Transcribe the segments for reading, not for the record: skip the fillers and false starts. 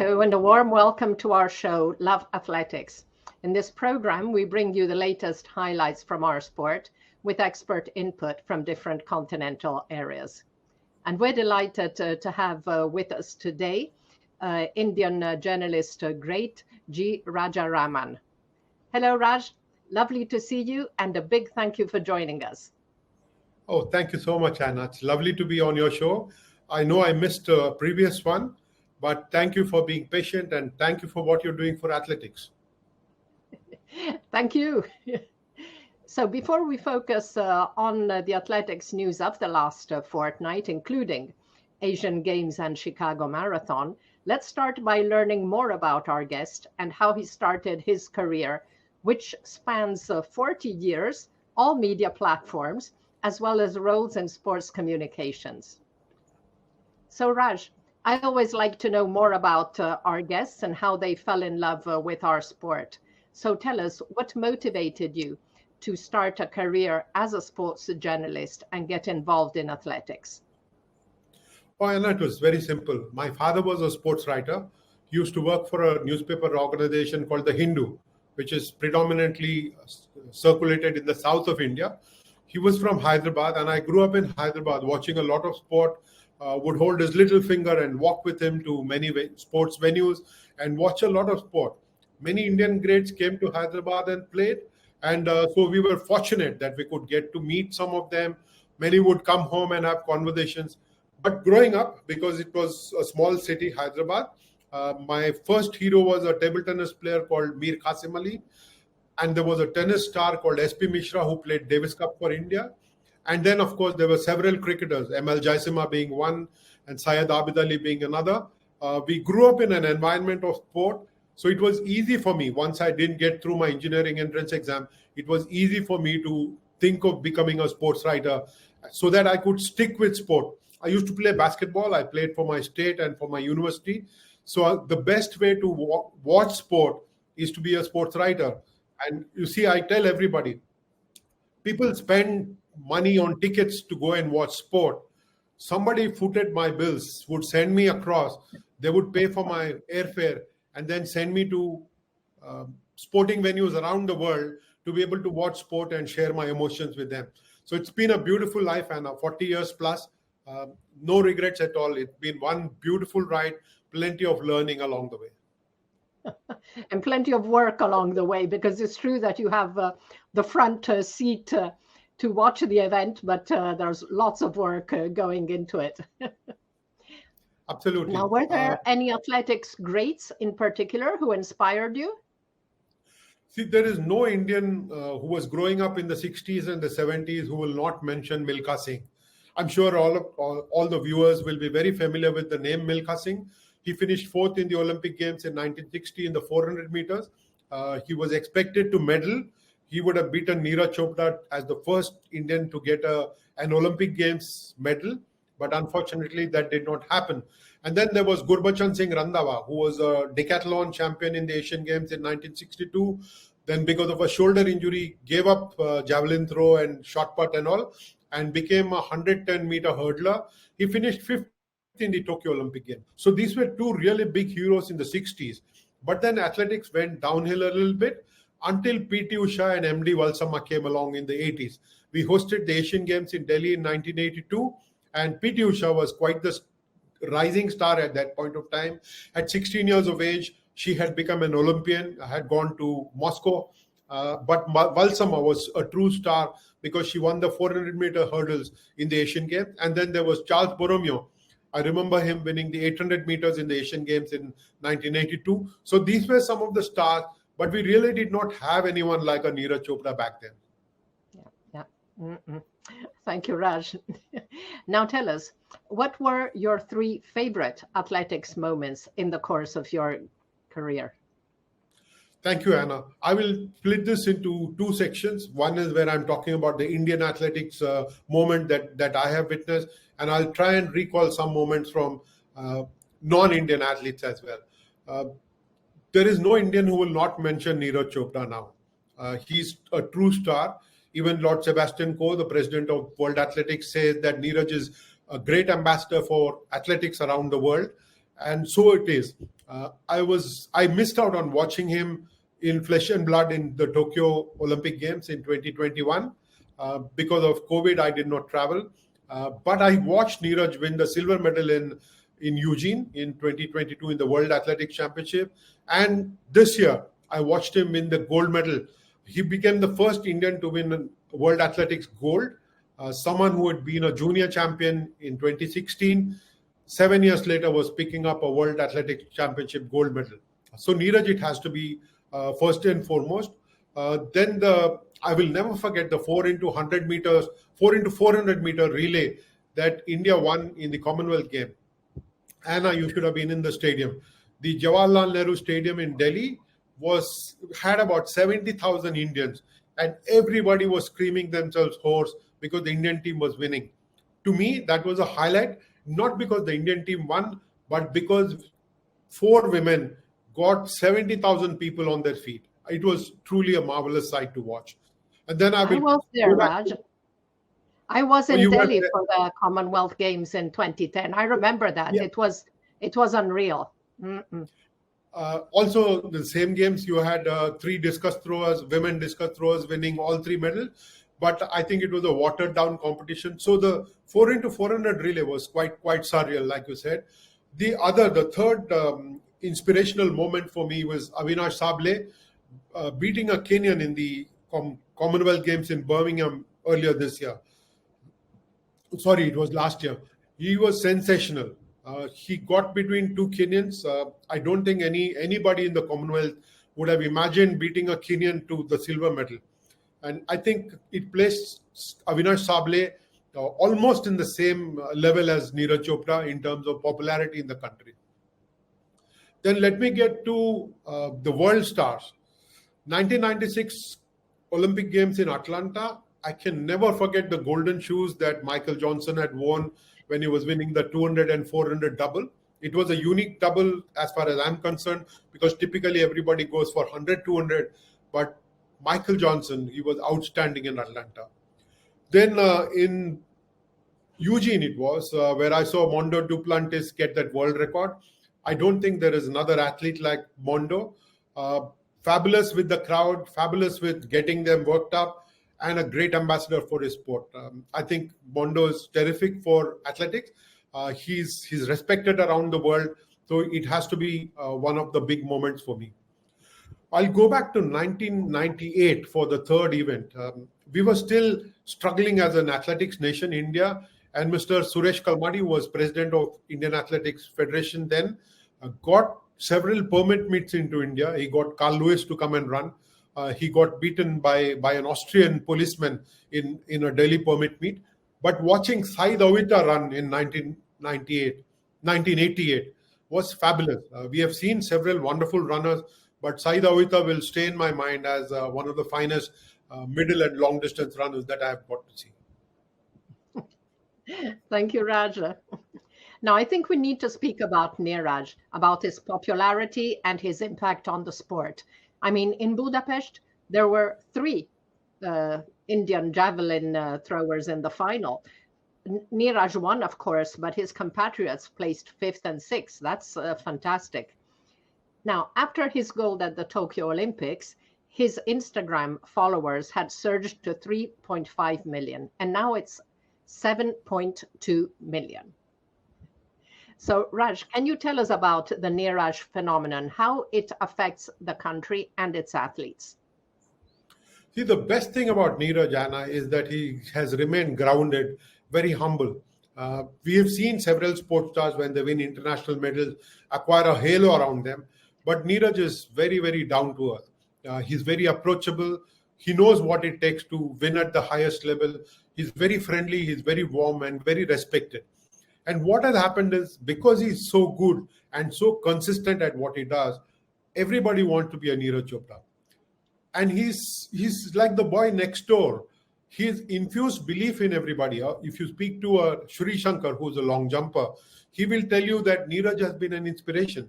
Hello, and a warm welcome to our show, Love Athletics. In this program, we bring you the latest highlights from our sport with expert input from different continental areas. And we're delighted to have with us today Indian journalist great G. Rajaraman. Hello, Raj. Lovely to see you, and a big thank you for joining us. Oh, thank you so much, Anna. It's lovely to be on your show. I know I missed a previous one, but thank you for being patient and thank you for what you're doing for athletics. Thank you. So before we focus on the athletics news of the last fortnight, including Asian Games and Chicago Marathon, let's start by learning more about our guest and how he started his career, which spans 40 years, all media platforms, as well as roles in sports communications. So Raj, I always like to know more about our guests and how they fell in love with our sport. So tell us, what motivated you to start a career as a sports journalist and get involved in athletics? Oh, Anna, it was very simple. My father was a sports writer. He used to work for a newspaper organization called The Hindu, which is predominantly circulated in the south of India. He was from Hyderabad, and I grew up in Hyderabad watching a lot of sport, would hold his little finger and walk with him to many sports venues and watch a lot of sport. Many Indian greats came to Hyderabad and played, and so we were fortunate that we could get to meet some of them. Many would come home and have conversations. But growing up, because it was a small city, Hyderabad, my first hero was a table tennis player called Mir Qasim Ali. And there was a tennis star called SP Mishra who played Davis Cup for India. And then, of course, there were several cricketers, ML Jaisima being one and Syed Abid Ali being another. We grew up in an environment of sport. So it was easy for me, once I didn't get through my engineering entrance exam, it was easy for me to think of becoming a sports writer so that I could stick with sport. I used to play basketball. I played for my state and for my university. So the best way to watch sport is to be a sports writer. And you see, I tell everybody, people spend money on tickets to go and watch sport. Somebody footed my bills, would send me across. They would pay for my airfare and then send me to sporting venues around the world to be able to watch sport and share my emotions with them. So it's been a beautiful life, and 40 years plus, no regrets at all. It's been one beautiful ride, plenty of learning along the way. And plenty of work along the way, because it's true that you have the front seat to watch the event, but there's lots of work going into it. Absolutely. Now, were there any athletics greats in particular who inspired you? See, there is no Indian who was growing up in the 60s and the 70s who will not mention Milkha Singh. I'm sure all the viewers will be very familiar with the name Milkha Singh. He finished fourth in the Olympic Games in 1960 in the 400 meters. He was expected to medal. He would have beaten Neeraj Chopra as the first Indian to get an Olympic Games medal. But unfortunately, that did not happen. And then there was Gurbachan Singh Randhawa, who was a decathlon champion in the Asian Games in 1962. Then because of a shoulder injury, gave up javelin throw and shot put and all, and became a 110-meter hurdler. He finished fifth in the Tokyo Olympic Games. So these were two really big heroes in the 60s. But then athletics went downhill a little bit until PT Usha and MD Valsamma came along in the 80s. We hosted the Asian Games in Delhi in 1982. And PT Usha was quite the rising star at that point of time. At 16 years of age, she had become an Olympian, had gone to Moscow. But Valsamma was a true star because she won the 400-meter hurdles in the Asian Games. And then there was Charles Borromeo. I remember him winning the 800 meters in the Asian Games in 1982. So these were some of the stars, but we really did not have anyone like a Neeraj Chopra back then. Yeah. Mm-mm. Thank you, Raj. Now tell us, what were your three favorite athletics moments in the course of your career? Thank you, Anna. I will split this into two sections. One is where I'm talking about the Indian athletics moment that I have witnessed, and I'll try and recall some moments from non-Indian athletes as well. There is no Indian who will not mention Neeraj Chopra now. He's a true star. Even Lord Sebastian Coe, the president of World Athletics, says that Neeraj is a great ambassador for athletics around the world. And so it is. I missed out on watching him in flesh and blood in the Tokyo Olympic Games in 2021. Because of COVID, I did not travel. But I watched Neeraj win the silver medal in Eugene in 2022 in the World Athletics Championship. And this year, I watched him win the gold medal. He became the first Indian to win World Athletics gold. Someone who had been a junior champion in 2016, 7 years later was picking up a World Athletics Championship gold medal. So Neeraj, it has to be first and foremost. Then I will never forget the 4 into 100 meters, 4 into 400 meter relay that India won in the Commonwealth game. Anna, you should have been in the stadium. The Jawaharlal Nehru Stadium in Delhi had about 70,000 Indians, and everybody was screaming themselves hoarse because the Indian team was winning. To me, that was a highlight, not because the Indian team won, but because 4 women got 70,000 people on their feet. It was truly a marvelous sight to watch. And then I was there, Raj. I was in Delhi for the Commonwealth Games in 2010. I remember that. Yeah. It was unreal. Also, the same games, you had 3 discus throwers, women discus throwers winning all 3 medals. But I think it was a watered down competition. So the 4 into 400 relay was quite surreal, like you said. The third inspirational moment for me was Avinash Sable beating a Kenyan in the Commonwealth Games in Birmingham earlier this year. Sorry, it was last year. He was sensational. He got between 2 Kenyans. I don't think anybody in the Commonwealth would have imagined beating a Kenyan to the silver medal. And I think it placed Avinash Sable almost in the same level as Neeraj Chopra in terms of popularity in the country. Then let me get to the world stars. 1996 Olympic Games in Atlanta. I can never forget the golden shoes that Michael Johnson had worn when he was winning the 200 and 400 double. It was a unique double as far as I'm concerned, because typically everybody goes for 100, 200. But Michael Johnson, he was outstanding in Atlanta. Then in Eugene it was, where I saw Mondo Duplantis get that world record. I don't think there is another athlete like Mondo. Fabulous with the crowd, fabulous with getting them worked up, and a great ambassador for his sport. I think Mondo is terrific for athletics. He's respected around the world, so it has to be one of the big moments for me. I'll go back to 1998 for the third event. We were still struggling as an athletics nation, India, and Mr. Suresh Kalmadi, who was president of Indian Athletics Federation then, got several permit meets into India. He got Carl Lewis to come and run. He got beaten by an Austrian policeman in a Delhi permit meet. But watching Saeed Awita run in 1988 was fabulous. We have seen several wonderful runners, but Saeed Awita will stay in my mind as one of the finest middle and long distance runners that I have got to see. Thank you, Raja. Now, I think we need to speak about Neeraj, about his popularity and his impact on the sport. I mean, in Budapest, there were 3 Indian javelin throwers in the final. Neeraj won, of course, but his compatriots placed 5th and 6th. That's fantastic. Now, after his gold at the Tokyo Olympics, his Instagram followers had surged to 3.5 million, and now it's 7.2 million. So, Raj, can you tell us about the Neeraj phenomenon, how it affects the country and its athletes? See, the best thing about Neeraj, Anna, is that he has remained grounded, very humble. We have seen several sports stars, when they win international medals, acquire a halo around them. But Neeraj is very, very down to earth. He's very approachable. He knows what it takes to win at the highest level. He's very friendly, he's very warm and very respected. And what has happened is, because he's so good and so consistent at what he does, everybody wants to be a Neeraj Chopra. And he's like the boy next door. He's infused belief in everybody. If you speak to Shri Shankar, who's a long jumper, he will tell you that Neeraj has been an inspiration.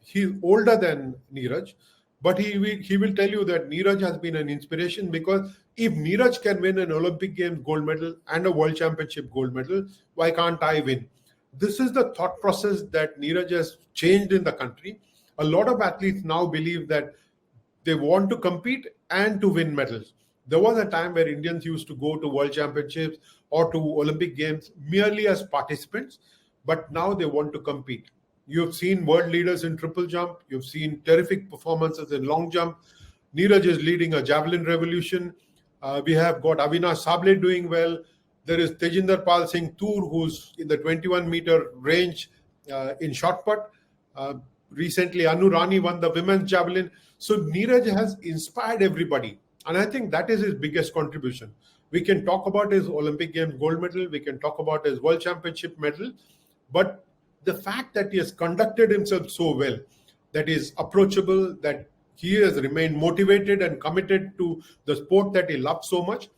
He's older than Neeraj, but he will tell you that Neeraj has been an inspiration, because if Neeraj can win an Olympic Games gold medal and a World Championship gold medal, why can't I win? This is the thought process that Neeraj has changed in the country. A lot of athletes now believe that they want to compete and to win medals. There was a time where Indians used to go to World Championships or to Olympic Games merely as participants, but now they want to compete. You've seen world leaders in triple jump. You've seen terrific performances in long jump. Neeraj is leading a javelin revolution. We have got Avinash Sable doing well. There is Tejinder Pal Singh Toor, who's in the 21-meter range in shot put. Recently, Anu Rani won the women's javelin. So Neeraj has inspired everybody. And I think that is his biggest contribution. We can talk about his Olympic Games gold medal. We can talk about his World Championship medal. But the fact that he has conducted himself so well, that is approachable, that he has remained motivated and committed to the sport that he loves so much,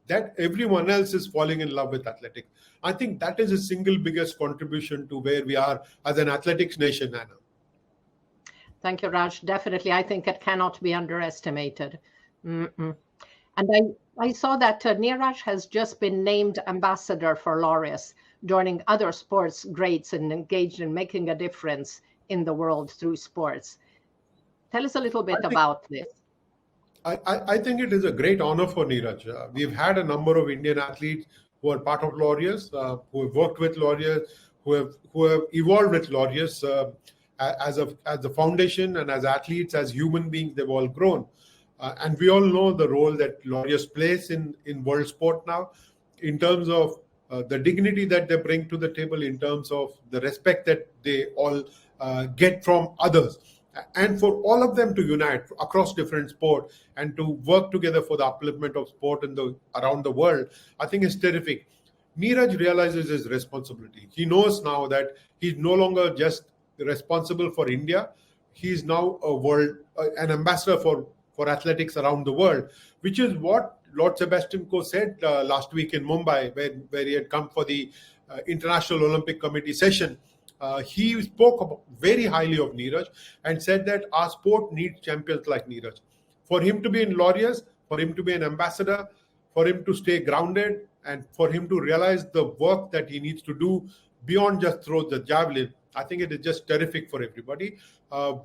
that everyone else is falling in love with athletics. I think that is his single biggest contribution to where we are as an athletics nation, Anna. Thank you, Raj. Definitely, I think it cannot be underestimated. Mm-mm. And I saw that Neeraj has just been named ambassador for Laureus, joining other sports greats and engaged in making a difference in the world through sports. Tell us a little bit about this. I think it is a great honor for Neeraj. We've had a number of Indian athletes who are part of Laureus, who have worked with Laureus, who have evolved with Laureus as the foundation, and as athletes, as human beings, they've all grown. And we all know the role that Laureus plays in world sport now, in terms of the dignity that they bring to the table, in terms of the respect that they all get from others. And for all of them to unite across different sports and to work together for the upliftment of sport around the world, I think is terrific. Neeraj realizes his responsibility. He knows now that he's no longer just responsible for India. He's now an ambassador for athletics around the world, which is what Lord Sebastian Coe said last week in Mumbai, where he had come for the International Olympic Committee session. He spoke very highly of Neeraj and said that our sport needs champions like Neeraj. For him to be in Laureus, for him to be an ambassador, for him to stay grounded, and for him to realize the work that he needs to do beyond just throw the javelin, I think it is just terrific for everybody.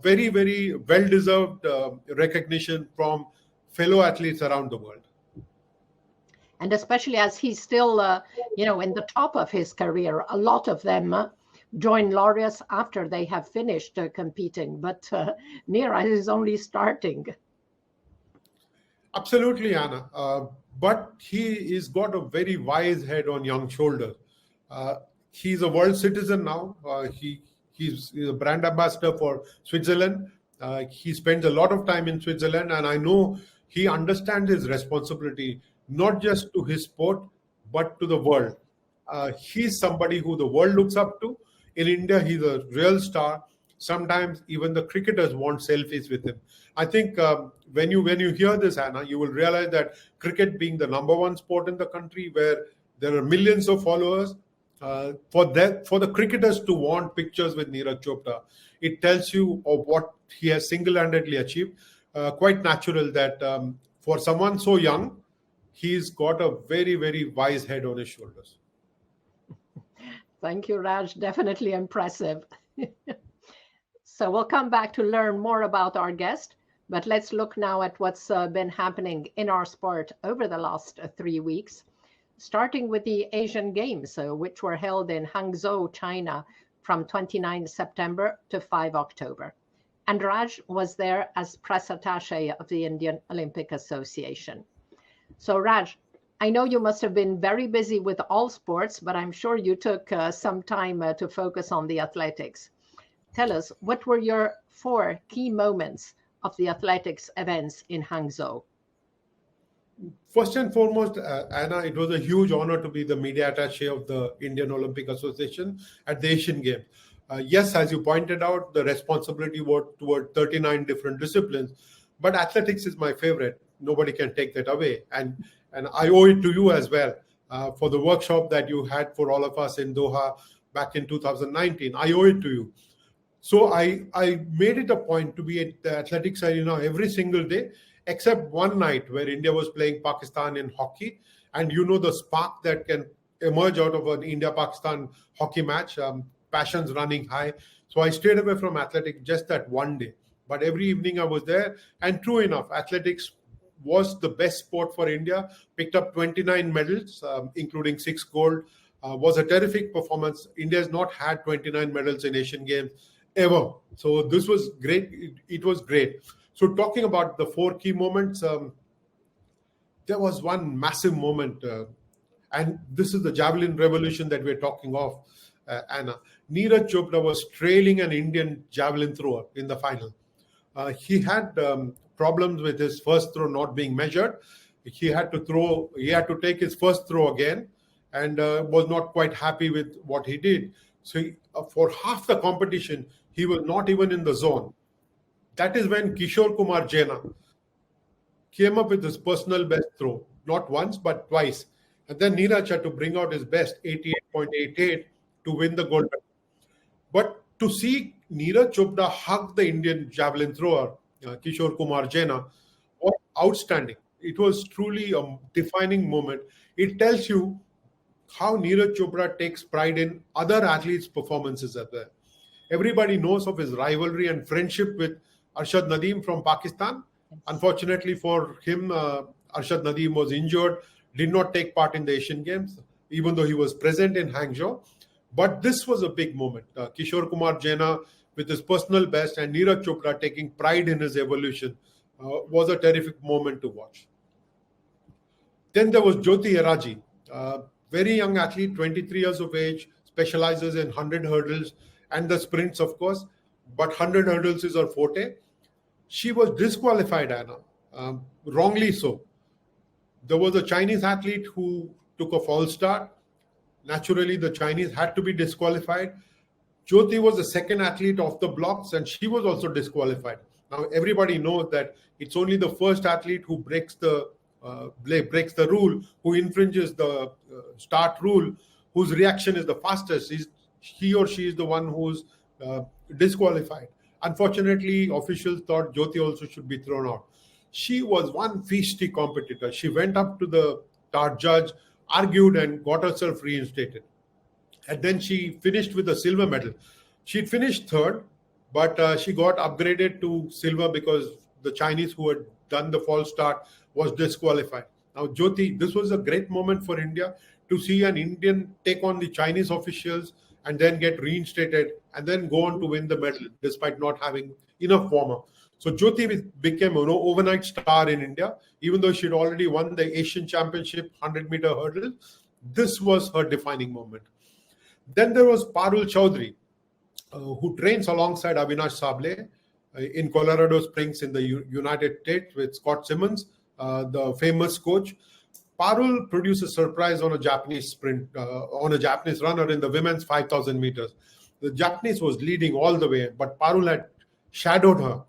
Very, very well-deserved recognition from fellow athletes around the world. And especially as he's still, in the top of his career, a lot of them join Laureus after they have finished competing. But Neeraj is only starting. Absolutely, Anna. But he has got a very wise head on young shoulders. He's a world citizen now. He's a brand ambassador for Switzerland. He spends a lot of time in Switzerland, and I know he understands his responsibility, not just to his sport, but to the world. He's somebody who the world looks up to. In India, he's a real star. Sometimes even the cricketers want selfies with him. I think when you hear this, Anna, you will realize that cricket being the number one sport in the country, where there are millions of followers, for the cricketers to want pictures with Neeraj Chopra, it tells you of what he has single-handedly achieved. Quite natural that for someone so young, he's got a very, very wise head on his shoulders. Thank you, Raj. Definitely impressive. So we'll come back to learn more about our guest, but let's look now at what's been happening in our sport over the last 3 weeks, starting with the Asian Games, which were held in Hangzhou, China, from 29 September to 5 October. And Raj was there as press attaché of the Indian Olympic Association. So Raj, I know you must have been very busy with all sports, but I'm sure you took some time to focus on the athletics. Tell us, what were your 4 key moments of the athletics events in Hangzhou? First and foremost, Anna, it was a huge honor to be the media attaché of the Indian Olympic Association at the Asian Games. Yes, as you pointed out, the responsibility was toward 39 different disciplines, but athletics is my favorite. Nobody can take that away. And I owe it to you as well for the workshop that you had for all of us in Doha back in 2019. I owe it to you. So I made it a point to be at the athletics arena every single day, except one night where India was playing Pakistan in hockey. And you know the spark that can emerge out of an India-Pakistan hockey match. passions running high. So I stayed away from athletics just that one day. But every evening I was there. And true enough, athletics was the best sport for India, picked up 29 medals, including 6 gold. Was a terrific performance. India has not had 29 medals in Asian Games ever. So this was great. It was great. So talking about the 4 key moments, there was one massive moment, and this is the javelin revolution that we're talking of, Anna. Neeraj Chopra was trailing an Indian javelin thrower in the final. He had problems with his first throw not being measured. He had to take his first throw again, and was not quite happy with what he did. So for half the competition, he was not even in the zone. That is when Kishore Kumar Jaina came up with his personal best throw, not once, but twice. And then Neeraj had to bring out his best, 88.88, to win the gold medal. But to see Neeraj Chopra hug the Indian javelin thrower, Kishore Kumar Jaina, was outstanding. It was truly a defining moment. It tells you how Neeraj Chopra takes pride in other athletes' performances as well. Everybody knows of his rivalry and friendship with Arshad Nadeem from Pakistan. Unfortunately for him, Arshad Nadeem was injured, did not take part in the Asian Games, even though he was present in Hangzhou. But this was a big moment. Kishore Kumar Jaina with his personal best and Neeraj Chopra taking pride in his evolution was a terrific moment to watch. Then there was Jyoti Eraji, very young athlete, 23 years of age, specializes in 100 hurdles and the sprints, of course, but 100 hurdles is her forte. She was disqualified, Anna, wrongly so. There was a Chinese athlete who took a false start. Naturally, the Chinese had to be disqualified. Jyoti was the second athlete off the blocks, and she was also disqualified. Now, everybody knows that it's only the first athlete who breaks the rule, who infringes the start rule, whose reaction is the fastest. He or she is the one who's disqualified. Unfortunately, officials thought Jyoti also should be thrown out. She was one feisty competitor. She went up to the judge, argued, and got herself reinstated. And then she finished with a silver medal. She'd finished third, but she got upgraded to silver because the Chinese who had done the false start was disqualified. Now, Jyoti, this was a great moment for India to see an Indian take on the Chinese officials and then get reinstated and then go on to win the medal despite not having enough warm-up. So Jyoti became an overnight star in India, even though she'd already won the Asian Championship 100-meter hurdle. This was her defining moment. Then there was Parul Chaudhary, who trains alongside Avinash Sable in Colorado Springs in the United States with Scott Simmons, the famous coach. Parul produced a surprise on a Japanese runner in the women's 5,000 meters. The Japanese was leading all the way, but Parul had shadowed her.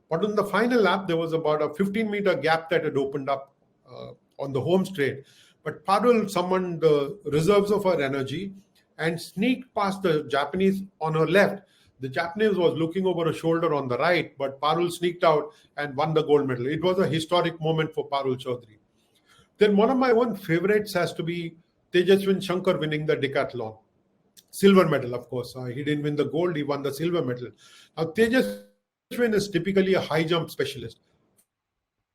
But on the final lap, there was about a 15-meter gap that had opened up on the home straight. But Parul summoned the reserves of her energy and sneaked past the Japanese on her left. The Japanese was looking over her shoulder on the right, but Parul sneaked out and won the gold medal. It was a historic moment for Parul Chaudhary. Then one of my own favorites has to be Tejaswin Shankar winning the decathlon. Silver medal, of course. He didn't win the gold, he won the silver medal. Now, Tejaswin is typically a high jump specialist.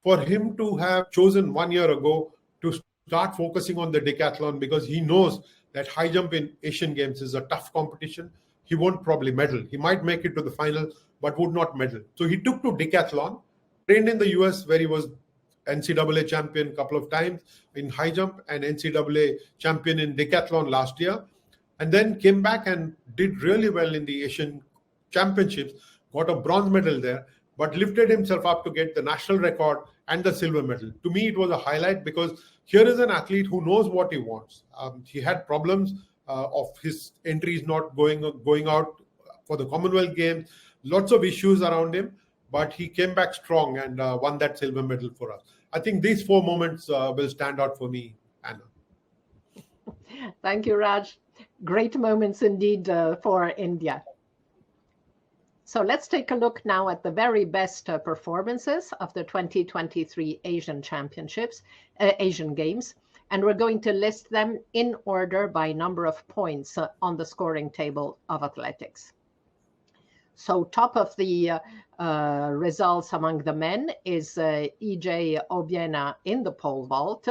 For him to have chosen 1 year ago to start focusing on the decathlon because he knows that high jump in Asian Games is a tough competition, he won't probably medal. He might make it to the final, but would not medal. So he took to decathlon, trained in the US where he was NCAA champion a couple of times in high jump and NCAA champion in decathlon last year, and then came back and did really well in the Asian Championships, got a bronze medal there, but lifted himself up to get the national record and the silver medal. To me, it was a highlight because here is an athlete who knows what he wants. He had problems of his entries not going out for the Commonwealth Games, lots of issues around him, but he came back strong and won that silver medal for us. I think these 4 moments will stand out for me, Anna. Thank you, Raj. Great moments indeed for India. So let's take a look now at the very best performances of the 2023 Asian Championships, Asian Games. And we're going to list them in order by number of points on the scoring table of athletics. So top of the results among the men is E.J. Obiena in the pole vault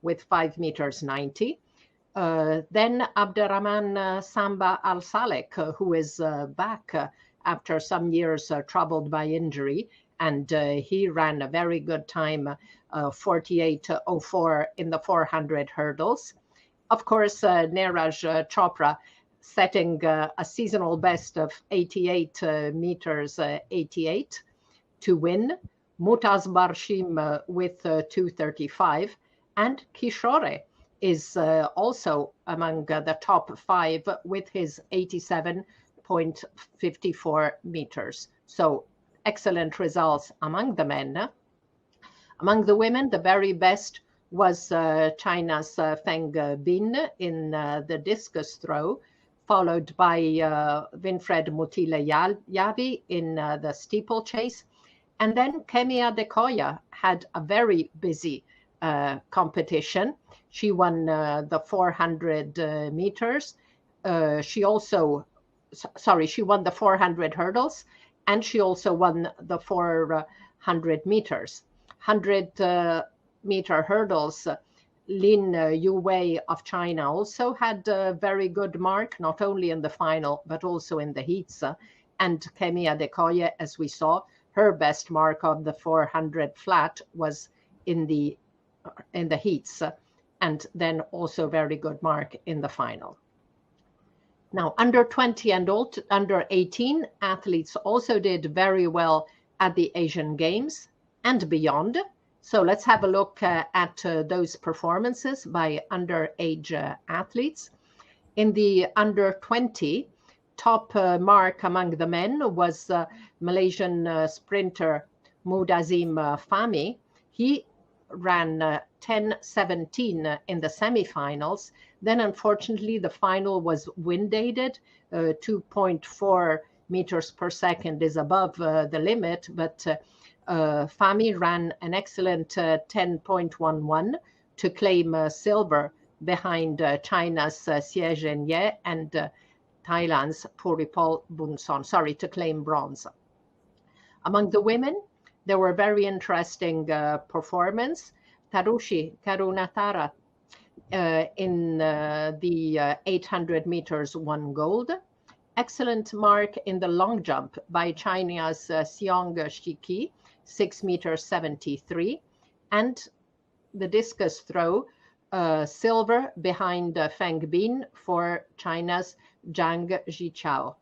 with 5 meters 90. Then Abderrahman Samba Al-Salek, who is back after some years troubled by injury, and he ran a very good time, 48.04 in the 400 hurdles. Of course, Neeraj Chopra setting a seasonal best of 88 meters 88 to win. Mutaz Barshim with 2:35, and Kishore is also among the top 5 with his 87.54 meters. So excellent results among the men. Among the women, the very best was China's Feng Bin in the discus throw, followed by Winfred Mutile Yavi in the steeplechase. And then Kemi Adekoya had a very busy competition. She won the 400 meters. She won the 400 hurdles, and she also won the 400 meters. 100 meter hurdles, Lin Yuwei of China also had a very good mark, not only in the final, but also in the heats. And Kemi Adekoya, as we saw, her best mark on the 400 flat was in the heats, and then also very good mark in the final. Now, under 20 and under 18 athletes also did very well at the Asian Games and beyond. So let's have a look at those performances by underage athletes. In the under 20, top mark among the men was Malaysian sprinter Mudazim Fahmi. He ran 10:17 in the semifinals. Then, unfortunately, the final was wind-aided. 2.4 meters per second is above the limit, but Fahmi ran an excellent 10.11 to claim silver behind China's Xie Zhenye and Thailand's Puripol Bunson, to claim bronze. Among the women, there were very interesting performance. Tarushi Karunatara in the 800 meters won gold. Excellent mark in the long jump by China's Xiong Shiki, 6 meters 73. And the discus throw, silver behind Feng Bin for China's Zhang Jichao.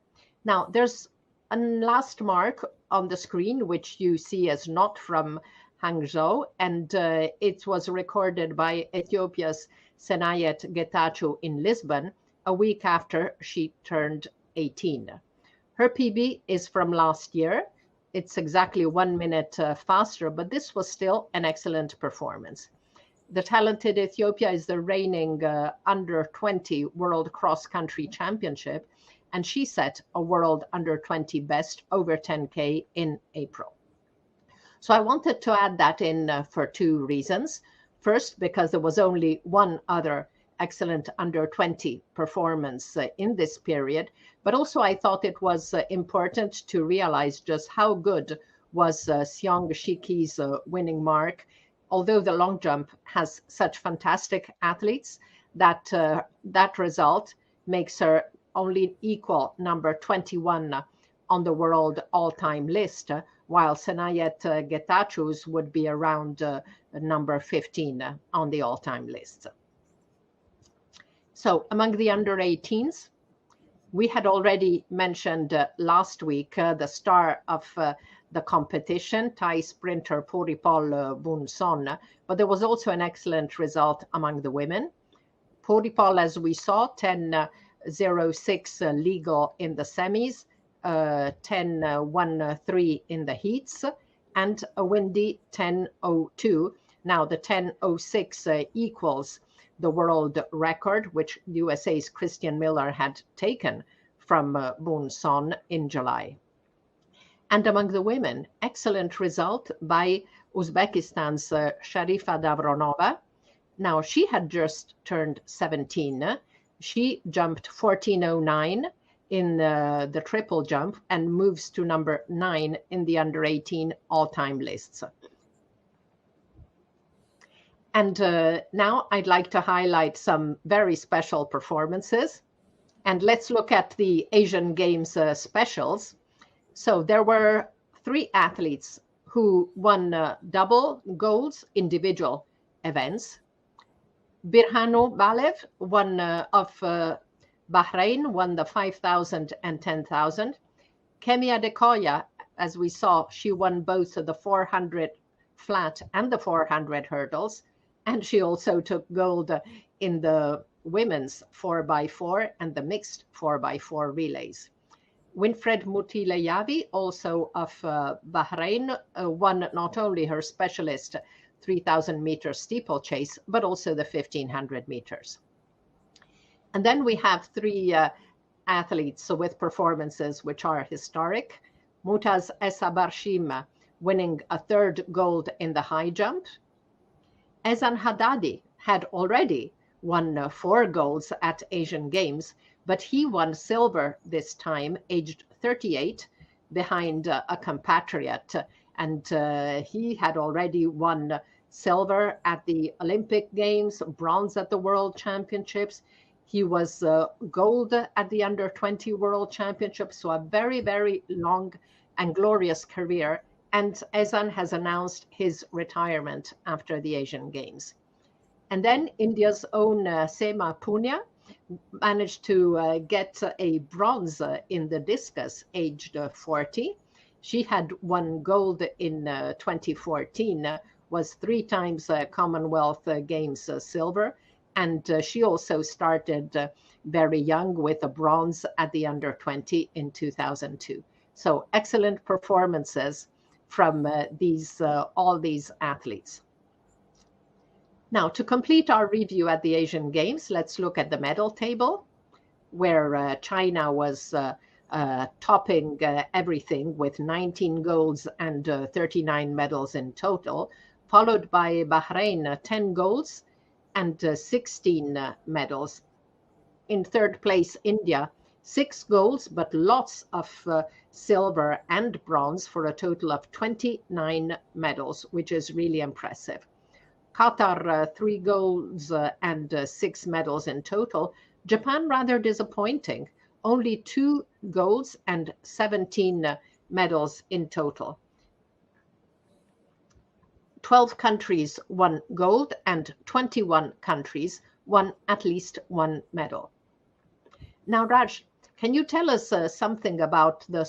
Now, there's a last mark on the screen, which you see as not from Hangzhou, and it was recorded by Ethiopia's Senayet Getachew in Lisbon a week after she turned 18. Her PB is from last year. It's exactly 1 minute faster, but this was still an excellent performance. The talented Ethiopia is the reigning under 20 World Cross Country Championship, and she set a World under 20 best over 10K in April. So I wanted to add that in for 2 reasons. First, because there was only one other excellent under 20 performance in this period, but also I thought it was important to realize just how good was Xiong Shiki's winning mark. Although the long jump has such fantastic athletes, that result makes her only equal number 21 on the world all-time list, while Senayet Getachew's would be around number 15 on the all-time list. So among the under 18s, we had already mentioned last week the star of the competition, Thai sprinter Puripol Bunson, but there was also an excellent result among the women. Puripol, as we saw, 10:06 legal in the semis, 10:13 in the heats, and a windy 10:02. Now the 10:06 equals the world record, which USA's Christian Miller had taken from Bunson in July. And among the women, excellent result by Uzbekistan's Sharifa Davronova, Now, she had just turned 17. She jumped 14:09 in the triple jump and moves to number 9 in the under 18 all-time lists. And now I'd like to highlight some very special performances. And let's look at the Asian Games specials. So there were 3 athletes who won double golds individual events. Birhanu Balev of Bahrain won the 5,000 and 10,000. Kemi Adekoya, as we saw, she won both the 400 flat and the 400 hurdles. And she also took gold in the women's 4x4 and the mixed 4x4 relays. Winfred Mutilayavi, also of Bahrain, won not only her specialist 3,000 meter steeplechase, but also the 1,500 meters. And then we have 3 athletes with performances which are historic. Mutaz Essa Barshim winning a 3rd gold in the high jump. Ezan Haddadi had already won 4 golds at Asian Games, but he won silver this time, aged 38, behind a compatriot. And he had already won silver at the Olympic Games, bronze at the World Championships. He was gold at the Under 20 World Championships, so a very, very long and glorious career. And Ezan has announced his retirement after the Asian Games. And then India's own Sema Punia managed to get a bronze in the discus, aged 40. She had won gold in 2014, was 3 times Commonwealth Games silver, and she also started very young with a bronze at the Under 20 in 2002. So excellent performances from all these athletes. Now, to complete our review at the Asian Games, let's look at the medal table, where China was topping everything with 19 golds and 39 medals in total, followed by Bahrain, 10 golds and 16 medals. In 3rd place, India, 6 golds, but lots of silver and bronze for a total of 29 medals, which is really impressive. Qatar, 3 golds and 6 medals in total. Japan, rather disappointing, only 2 golds and 17 medals in total. 12 countries won gold and 21 countries won at least 1 medal. Now, Raj, can you tell us something about the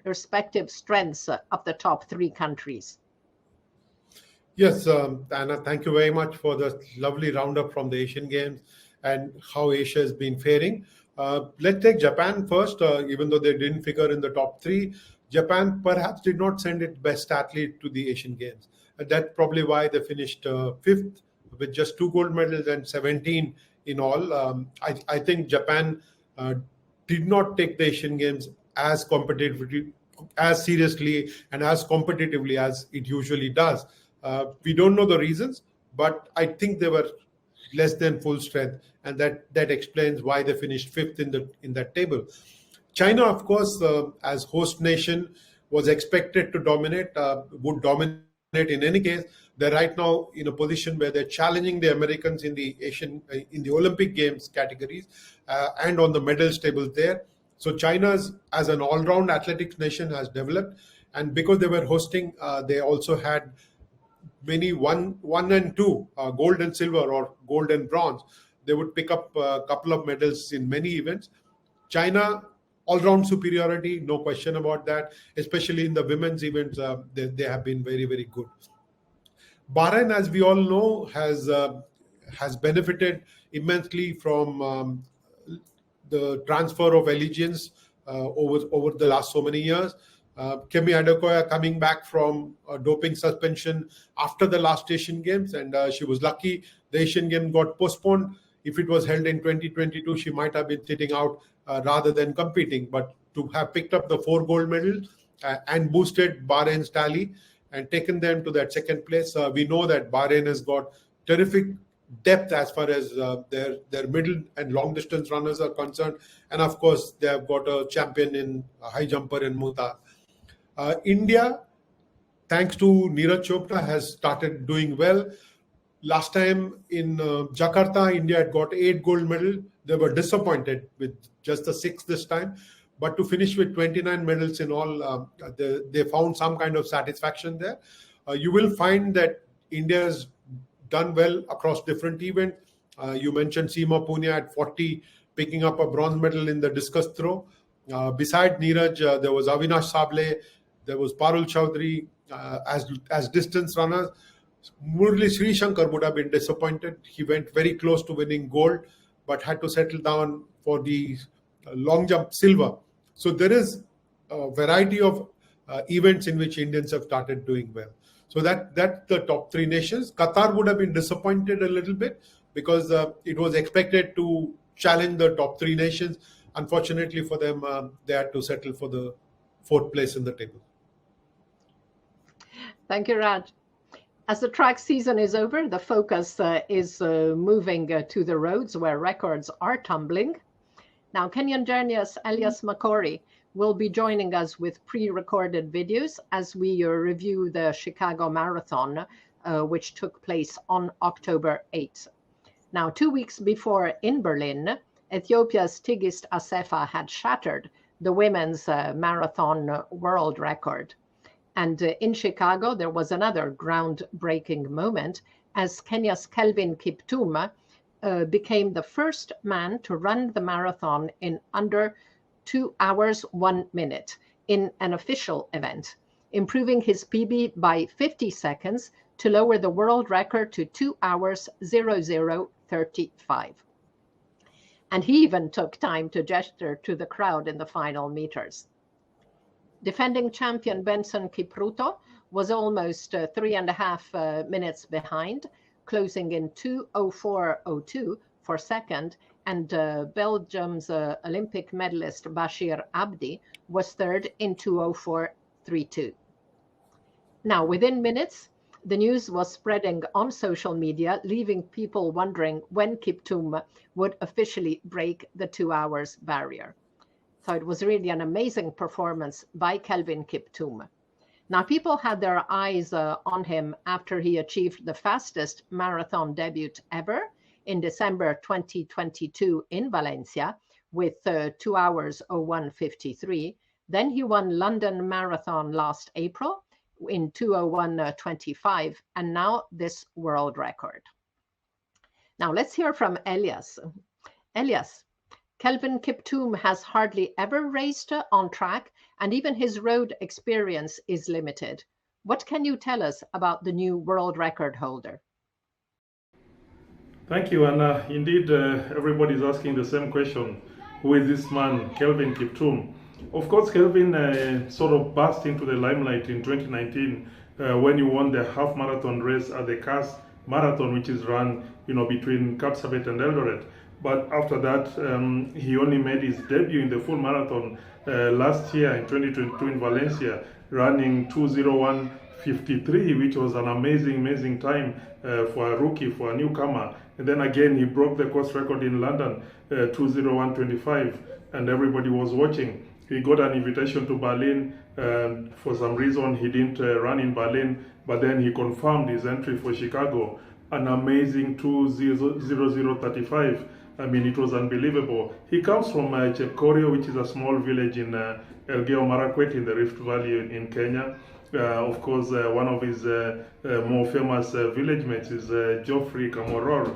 respective strengths of the top 3 countries? Yes, Anna, thank you very much for the lovely roundup from the Asian Games and how Asia has been faring. Let's take Japan first. Even though they didn't figure in the top 3, Japan perhaps did not send its best athlete to the Asian Games. And that's probably why they finished 5th with just 2 gold medals and 17 in all. I think Japan did not take the Asian Games as competitively, as seriously and as competitively as it usually does. We don't know the reasons, but I think they were less than full strength, and that explains why they finished 5th in that table. China, of course, as host nation, was expected to dominate, would dominate in any case. They're right now in a position where they're challenging the Americans in the Olympic Games categories and on the medals tables there. So China's, as an all-round athletics nation, has developed, and because they were hosting, they also had many one and two, gold and silver or gold and bronze. They would pick up a couple of medals in many events. China, all-round superiority, no question about that, especially in the women's events. They have been very, very good. Bahrain, as we all know, has benefited immensely from the transfer of allegiance over the last so many years. Kemi Adekoya coming back from doping suspension after the last Asian Games, and she was lucky the Asian Games got postponed. If it was held in 2022, she might have been sitting out rather than competing. But to have picked up the 4 gold medals and boosted Bahrain's tally and taken them to that 2nd place, we know that Bahrain has got terrific depth as far as their middle and long distance runners are concerned. And of course, they have got a champion in high jumper in Mumtaz. India, thanks to Neeraj Chopra, has started doing well. Last time in Jakarta, India had got 8 gold medals. They were disappointed with just the 6 this time. But to finish with 29 medals in all, they found some kind of satisfaction there. You will find that India has done well across different events. You mentioned Seema Punia at 40, picking up a bronze medal in the discus throw. Beside Neeraj, there was Avinash Sable, there was Parul Chaudhary as distance runners. Murli Sri Shankar would have been disappointed. He went very close to winning gold, but had to settle down for the long jump silver. So there is a variety of events in which Indians have started doing well. So that's the top 3 nations. Qatar would have been disappointed a little bit because it was expected to challenge the top 3 nations. Unfortunately for them, they had to settle for the 4th place in the table. Thank you, Raj. As the track season is over, the focus is moving to the roads where records are tumbling. Now, Kenyan journalist Elias Makori will be joining us with pre-recorded videos as we review the Chicago Marathon, which took place on October 8th. Now, 2 weeks before in Berlin, Ethiopia's Tigist Assefa had shattered the women's marathon world record. And in Chicago, there was another groundbreaking moment as Kenya's Kelvin Kiptum became the first man to run the marathon in under 2 hours, 1 minute in an official event, improving his PB by 50 seconds to lower the world record to 2 hours, 00:35. And he even took time to gesture to the crowd in the final meters. Defending champion Benson Kipruto was almost 3.5 minutes behind, closing in 2:04:02 for second, and Belgium's Olympic medalist Bashir Abdi was third in 2:04:32. Now, within minutes, the news was spreading on social media, leaving people wondering when Kiptum would officially break the 2 hours barrier. So it was really an amazing performance by Kelvin Kiptum. Now, people had their eyes on him after he achieved the fastest marathon debut ever in December 2022 in Valencia with 2 hours 01:53. Then he won London Marathon last April in 2:01:25, and now this world record. Now let's hear from Elias. Elias, Kelvin Kiptum has hardly ever raced on track, and even his road experience is limited. What can you tell us about the new world record holder? Thank you, and indeed, everybody's asking the same question. Who is this man, Kelvin Kiptum? Of course, Kelvin sort of burst into the limelight in 2019 when he won the half marathon race at the CAS Marathon, which is run, between Kapsabet and Eldoret. But after that, he only made his debut in the full marathon last year in 2022 in Valencia, running 2:01:53, which was an amazing time for a rookie, for a newcomer. And then again, he broke the course record in London, 2:01:25, and everybody was watching. He got an invitation to Berlin. For some reason, he didn't run in Berlin, but then he confirmed his entry for Chicago. An amazing 2:00:35. I mean, it was unbelievable. He comes from Makori, which is a small village in Elgeyo Marakwet in the Rift Valley in Kenya. Of course, one of his more famous village mates is Geoffrey Kamworor,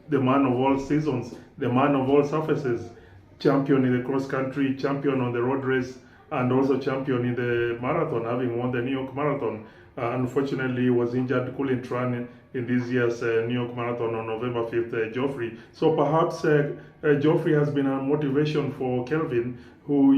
the man of all seasons, the man of all surfaces, champion in the cross country, champion on the road race, and also champion in the marathon, having won the New York Marathon. Unfortunately, he was injured, couldn't run in this year's New York Marathon on November 5th, Geoffrey. So perhaps Geoffrey has been a motivation for Kelvin, who,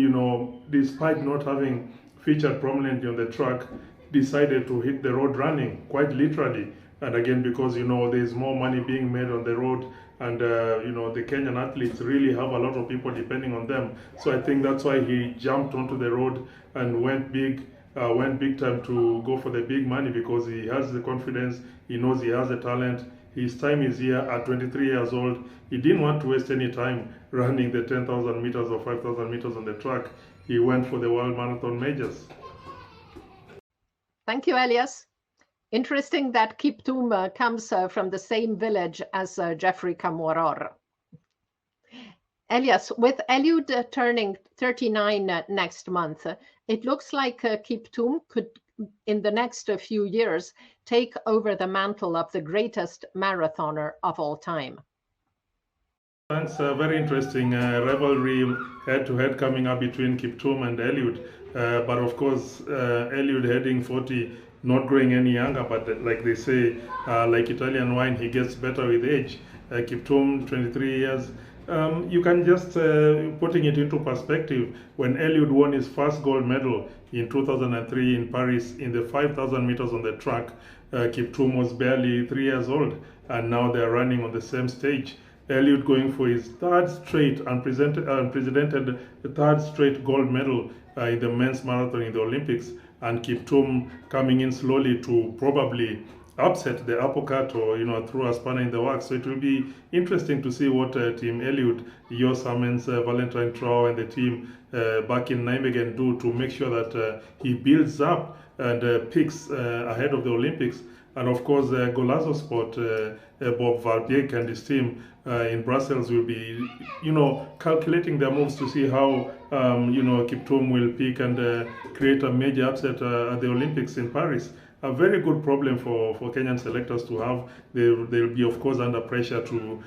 despite not having featured prominently on the track, decided to hit the road running, quite literally. And again, because, there's more money being made on the road, and, the Kenyan athletes really have a lot of people depending on them. So I think that's why he jumped onto the road and went big time to go for the big money, because he has the confidence, he knows he has the talent, His time is here at 23 years old. He didn't want to waste any time running the 10,000 meters or 5,000 meters on the track. He went for the World Marathon Majors. Thank you, Elias. Interesting that Kiptum comes from the same village as Jeffrey Kamworor. Elias, with Eliud turning 39 next month, it looks like Kiptum could, in the next few years, take over the mantle of the greatest marathoner of all time. Thanks. Very interesting rivalry head-to-head coming up between Kiptum and Eliud. But of course, Eliud heading 40, not growing any younger, but like they say, like Italian wine, he gets better with age. Kiptum, 23 years. You can just, putting it into perspective, when Eliud won his first gold medal in 2003 in Paris in the 5,000 meters on the track, Kiptum was barely 3 years old, and now they're running on the same stage. Eliud going for his third straight, unprecedented third straight gold medal in the men's marathon in the Olympics, and Kiptum coming in slowly to probably upset the apple cart or throw a spanner in the works. So it will be interesting to see what Team Eliud, Jos Hamens, Valentine Trau and the team back in Nijmegen do to make sure that he builds up and picks ahead of the Olympics. And of course, Golazo Sport, Bob Valbiek and his team in Brussels will be, calculating their moves to see how, Kiptum will pick and create a major upset at the Olympics in Paris. A very good problem for Kenyan selectors to have. They'll be, of course, under pressure to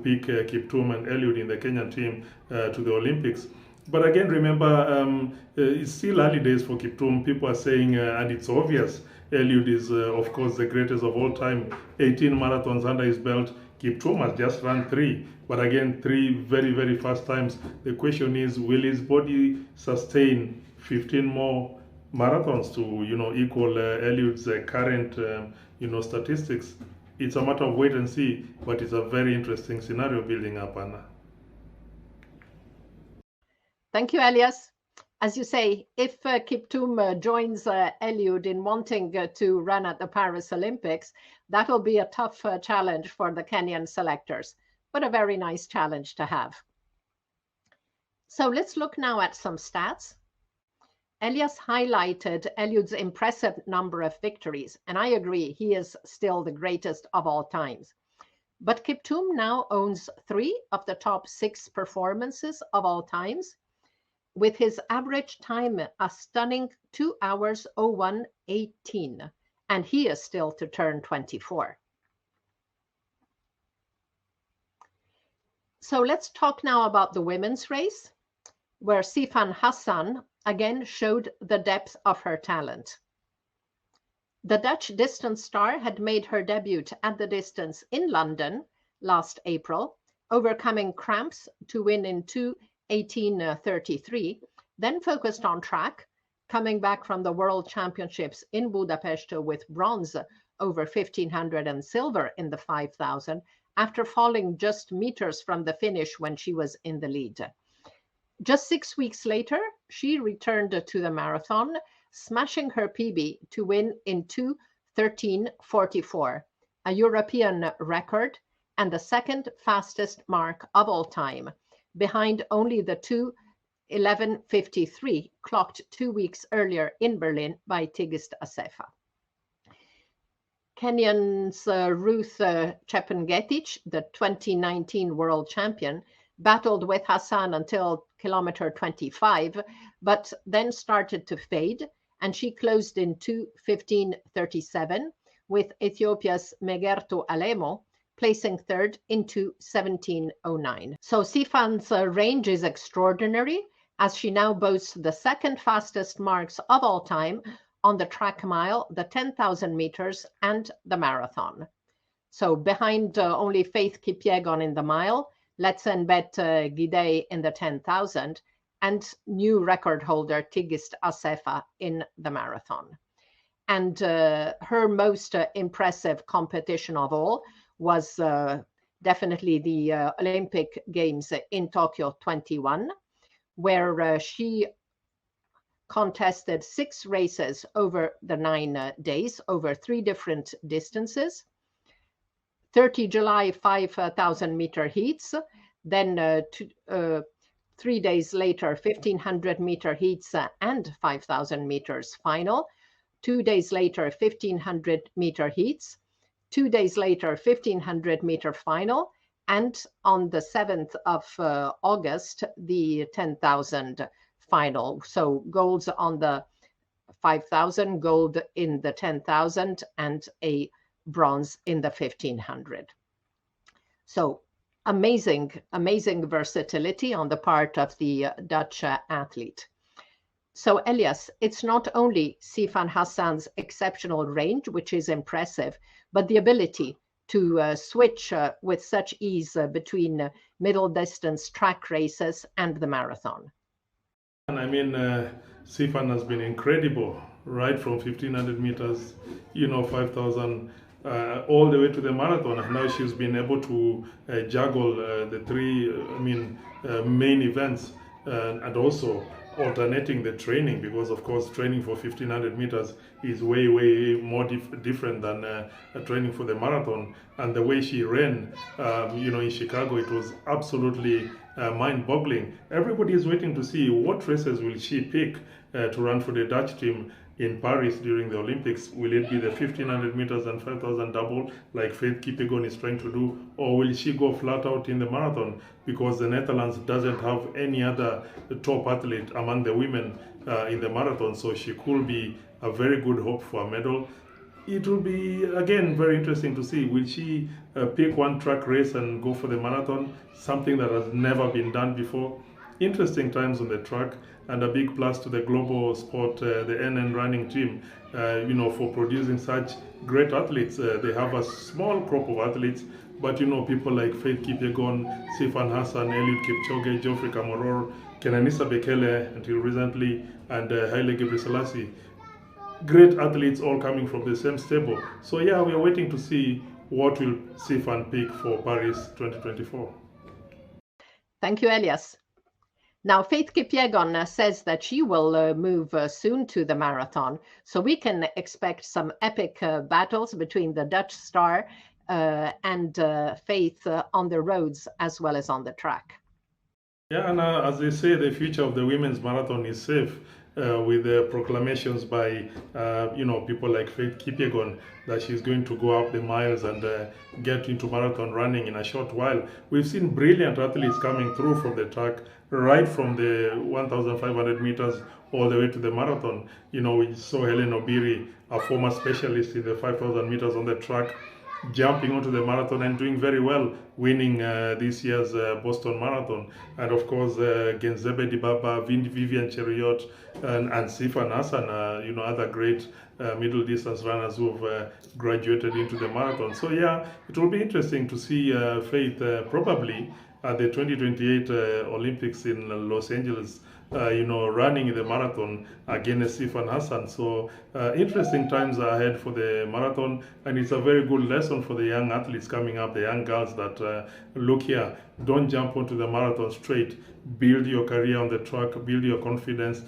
pick Kiptum and Eliud in the Kenyan team to the Olympics. But again, remember, it's still early days for Kiptum. People are saying, and it's obvious, Eliud is, of course, the greatest of all time. 18 marathons under his belt. Kiptum has just run 3. But again, 3 very, very fast times. The question is, will his body sustain 15 more marathons to, equal Eliud's current, statistics? It's a matter of wait and see, but it's a very interesting scenario building up, Anna. Thank you, Elias. As you say, if Kiptum joins Eliud in wanting to run at the Paris Olympics, that will be a tough challenge for the Kenyan selectors, but a very nice challenge to have. So let's look now at some stats. Elias highlighted Eliud's impressive number of victories, and I agree, he is still the greatest of all times. But Kiptum now owns 3 of the top 6 performances of all times, with his average time a stunning 2 hours 01:18, and he is still to turn 24. So let's talk now about the women's race, where Sifan Hassan again showed the depth of her talent. The Dutch distance star had made her debut at the distance in London last April, overcoming cramps to win in 2:18:33, then focused on track, coming back from the World Championships in Budapest with bronze over 1500 and silver in the 5000, after falling just meters from the finish when she was in the lead. Just 6 weeks later, she returned to the marathon, smashing her PB to win in 2:13:44, a European record and the second fastest mark of all time, behind only the 2:11:53 clocked 2 weeks earlier in Berlin by Tigist Assefa. Kenyan's Ruth Chepngetich, the 2019 world champion, battled with Hassan until kilometer 25, but then started to fade, and she closed in 2:15:37, with Ethiopia's Megertu Alemo placing third in 2:17:09. So Sifan's range is extraordinary, as she now boasts the second fastest marks of all time on the track mile, the 10,000 meters, and the marathon. So behind only Faith Kipyegon in the mile, Letsenbet Gidey in the 10,000, and new record holder Tigist Assefa in the marathon. And her most impressive competition of all was definitely the Olympic Games in Tokyo 21, where she contested 6 races over the 9 days, over 3 different distances. 30 July 5,000 meter heats, then 3 days later 1,500 meter heats and 5,000 meters final. 2 days later 1,500 meter heats. 2 days later 1,500 meter final. And on the 7th of August, the 10,000 final. So golds on the 5,000, gold in the 10,000, and a bronze in the 1,500. So amazing versatility on the part of the Dutch athlete. So Elias, it's not only Sifan Hassan's exceptional range, which is impressive, but the ability to switch with such ease between middle distance track races and the marathon. And I mean, Sifan has been incredible, right from 1,500 meters, 5,000, all the way to the marathon. And now she's been able to juggle the three, main events, and also alternating the training, because of course training for 1,500 meters is way more different than training for the marathon. And the way she ran, in Chicago, it was absolutely mind-boggling. Everybody is waiting to see what races will she pick to run for the Dutch team in Paris during the Olympics. Will it be the 1,500 meters and 5,000 double like Faith Kipyegon is trying to do, or will she go flat out in the marathon, because the Netherlands doesn't have any other top athlete among the women in the marathon, so she could be a very good hope for a medal. It will be, again, very interesting to see. Will she pick one track race and go for the marathon, something that has never been done before? Interesting times on the track, and a big plus to the global sport, the NN running team, for producing such great athletes. They have a small crop of athletes, but people like Faith Kipyegon, Sifan Hassan, Eliud Kipchoge, Geoffrey Kamworor, Kenenisa Bekele until recently, and Haile Gebrselassie. Great athletes all coming from the same stable. So yeah, we are waiting to see what will Sifan pick for Paris 2024. Thank you, Elias. Now, Faith Kipyegon says that she will move soon to the marathon, so we can expect some epic battles between the Dutch star and Faith on the roads as well as on the track. Yeah, and as they say, the future of the women's marathon is safe. With the proclamations by people like Faith Kipyegon that she's going to go up the miles and get into marathon running in a short while. We've seen brilliant athletes coming through from the track, right from the 1,500 meters all the way to the marathon. We saw Helen Obiri, a former specialist in the 5,000 meters on the track, jumping onto the marathon and doing very well, winning this year's Boston Marathon. And of course, Genzebe Dibaba, Vivian Cheruiyot, and Sifan Hassan, other great middle distance runners who have graduated into the marathon. So yeah, it will be interesting to see Faith probably at the 2028 Olympics in Los Angeles, running the marathon against Sifan Hassan. So interesting times are ahead for the marathon, and it's a very good lesson for the young athletes coming up, the young girls that look here, don't jump onto the marathon straight. Build your career on the track, build your confidence,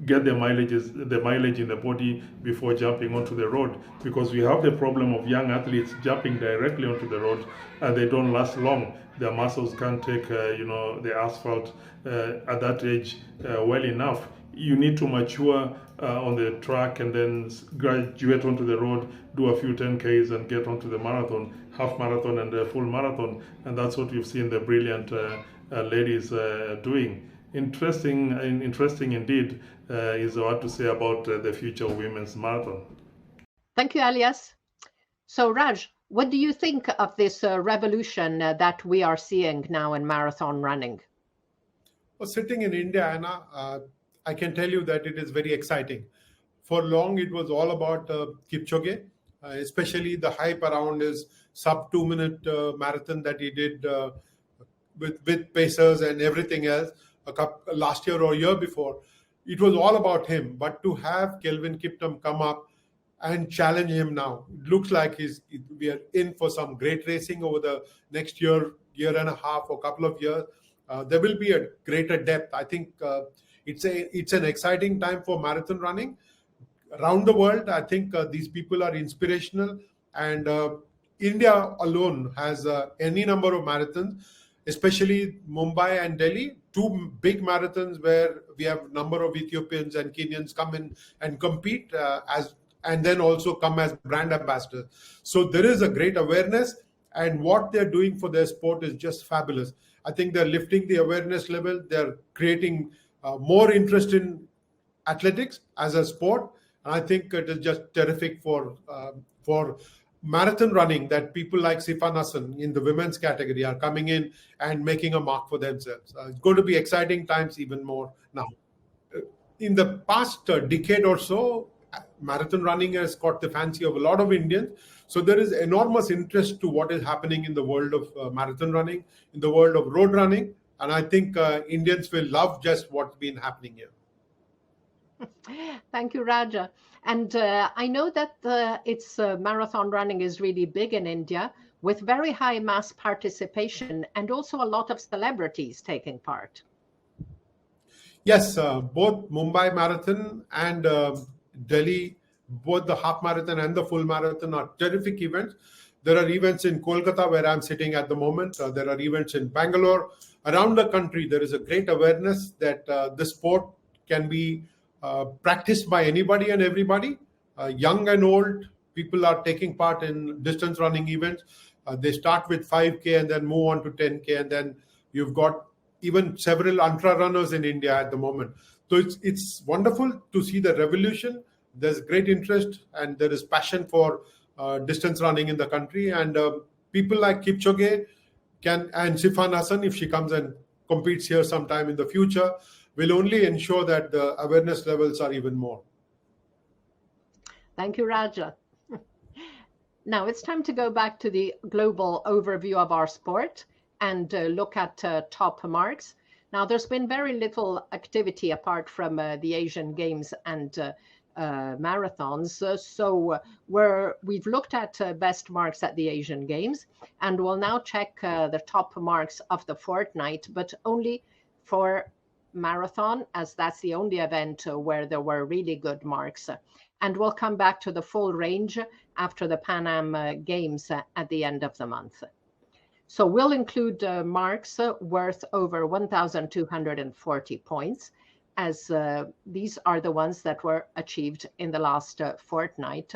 get the mileage in the body before jumping onto the road, because we have the problem of young athletes jumping directly onto the road and they don't last long. Their muscles can't take the asphalt at that age well enough. You need to mature on the track and then graduate onto the road, do a few 10Ks and get onto the marathon, half marathon and full marathon. And that's what we've seen the brilliant ladies doing. Interesting indeed is what to say about the future of women's marathon. Thank you, Elias. So Raj, what do you think of this revolution that we are seeing now in marathon running? Well, sitting in India, Anna, I can tell you that it is very exciting. For long, it was all about Kipchoge, especially the hype around his sub 2-minute marathon that he did with pacers and everything else last year or year before. It was all about him. But to have Kelvin Kiptum come up and challenge him now, it looks like we are in for some great racing over the next year and a half or couple of years. There will be a greater depth. I think it's an exciting time for marathon running around the world. I think these people are inspirational, and India alone has any number of marathons, especially Mumbai and Delhi, two big marathons where we have number of Ethiopians and Kenyans come in and compete and then also come as brand ambassadors. So there is a great awareness, and what they're doing for their sport is just fabulous. I think they're lifting the awareness level. They're creating more interest in athletics as a sport. And I think it is just terrific for marathon running that people like Sifan Hassan in the women's category are coming in and making a mark for themselves. It's going to be exciting times even more now. In the past decade or so, marathon running has caught the fancy of a lot of Indians. So there is enormous interest to what is happening in the world of marathon running, in the world of road running. And I think Indians will love just what's been happening here. Thank you, Raja. And I know that it's marathon running is really big in India with very high mass participation and also a lot of celebrities taking part. Yes, both Mumbai Marathon and Delhi, both the half marathon and the full marathon are terrific events. There are events in Kolkata where I'm sitting at the moment. There are events in Bangalore. Around the country, there is a great awareness that the sport can be practiced by anybody and everybody. Young and old, people are taking part in distance running events. They start with 5K and then move on to 10K. And then you've got even several ultra runners in India at the moment. So it's wonderful to see the revolution. There's great interest and there is passion for distance running in the country. And people like Kipchoge and Sifan Hassan, if she comes and competes here sometime in the future, will only ensure that the awareness levels are even more. Thank you, Raja. Now it's time to go back to the global overview of our sport and look at top marks. Now, there's been very little activity apart from the Asian Games and marathons. So we've looked at best marks at the Asian Games, and we'll now check the top marks of the fortnight, but only for marathon, as that's the only event where there were really good marks. And we'll come back to the full range after the Pan Am Games at the end of the month. So we'll include marks worth over 1,240 points, as these are the ones that were achieved in the last fortnight.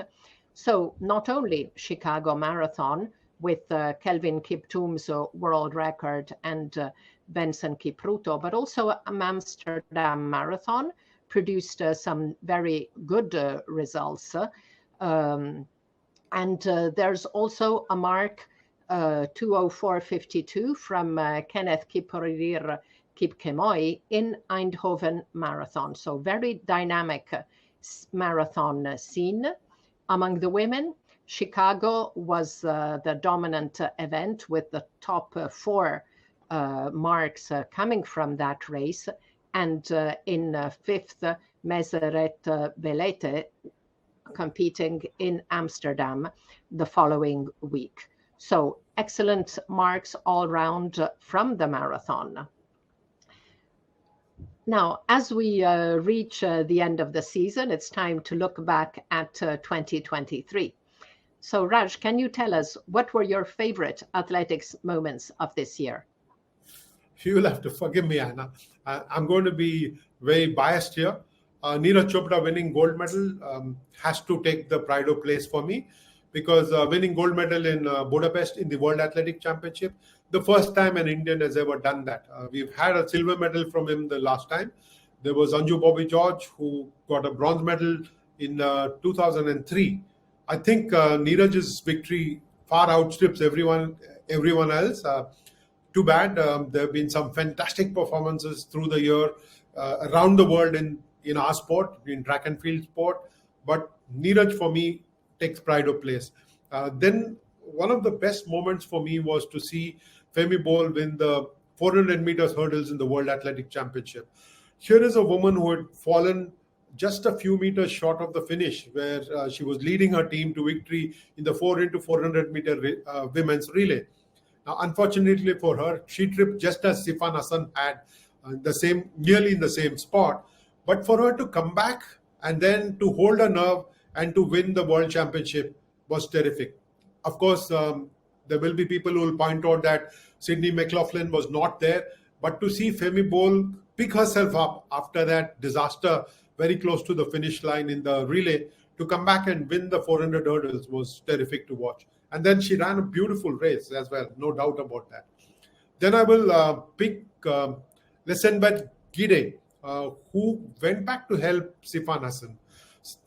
So not only Chicago Marathon with Kelvin Kiptoom's world record and Benson Kipruto, but also Amsterdam Marathon produced some very good results. And there's also a mark 2:04:52 from Kenneth Kipkorir Kipkemoi in Eindhoven Marathon. So very dynamic marathon scene. Among the women, Chicago was the dominant event with the top four marks coming from that race. And in fifth, Meseret Belete competing in Amsterdam the following week. So excellent marks all round from the marathon. Now, as we reach the end of the season, it's time to look back at 2023. So Raj, can you tell us what were your favorite athletics moments of this year? You'll have to forgive me, Anna. I'm going to be very biased here. Neeraj Chopra winning gold medal has to take the pride of place for me, because winning gold medal in Budapest in the World Athletic Championship, the first time an Indian has ever done that. We've had a silver medal from him the last time. There was Anju Bobby George, who got a bronze medal in 2003. I think Neeraj's victory far outstrips everyone else. Too bad. There have been some fantastic performances through the year around the world in our sport, in track and field sport. But Neeraj, for me, takes pride of place. Then one of the best moments for me was to see Femi Bol win the 400 meters hurdles in the World Athletic Championship. Here is a woman who had fallen just a few meters short of the finish, where she was leading her team to victory in the 4x400 meter women's relay. Now, unfortunately for her, she tripped just as Sifan Hassan had, nearly in the same spot. But for her to come back and then to hold her nerve and to win the world championship was terrific. Of course, there will be people who will point out that Sydney McLaughlin was not there, but to see Femi Bol pick herself up after that disaster very close to the finish line in the relay to come back and win the 400 hurdles was terrific to watch. And then she ran a beautiful race as well, no doubt about that. Then I will pick Lesenbet Gide, who went back to help Sifan Hassan.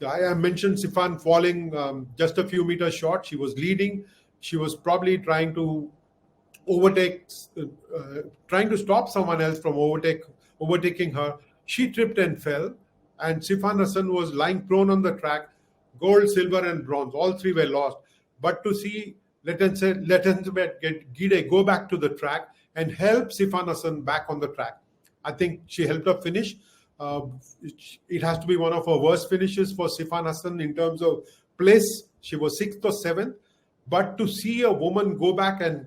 I mentioned Sifan falling just a few meters short. She was leading. She was probably trying to trying to stop someone else from overtaking her. She tripped and fell, and Sifan Hassan was lying prone on the track. Gold, silver, and bronze, all three were lost. But to see Lesenbet Gide go back to the track and help Sifan Hassan back on the track, I think she helped her finish. It has to be one of her worst finishes for Sifan Hassan in terms of place. She was 6th or 7th. But to see a woman go back and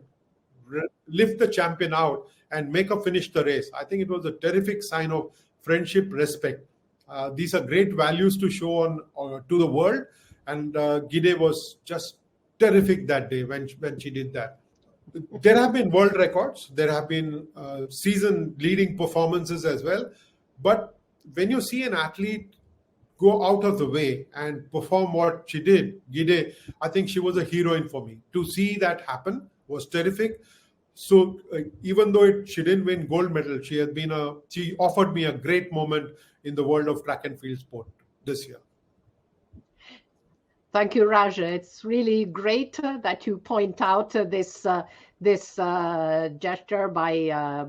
lift the champion out and make her finish the race, I think it was a terrific sign of friendship, respect. These are great values to show on to the world. And Gide was just terrific that day when she did that. There have been world records. There have been season-leading performances as well. But when you see an athlete go out of the way and perform what she did, Gide, I think she was a heroine for me. To see that happen was terrific. So even though she didn't win gold medal, she offered me a great moment in the world of track and field sport this year. Thank you, Raja. It's really great that you point out this gesture by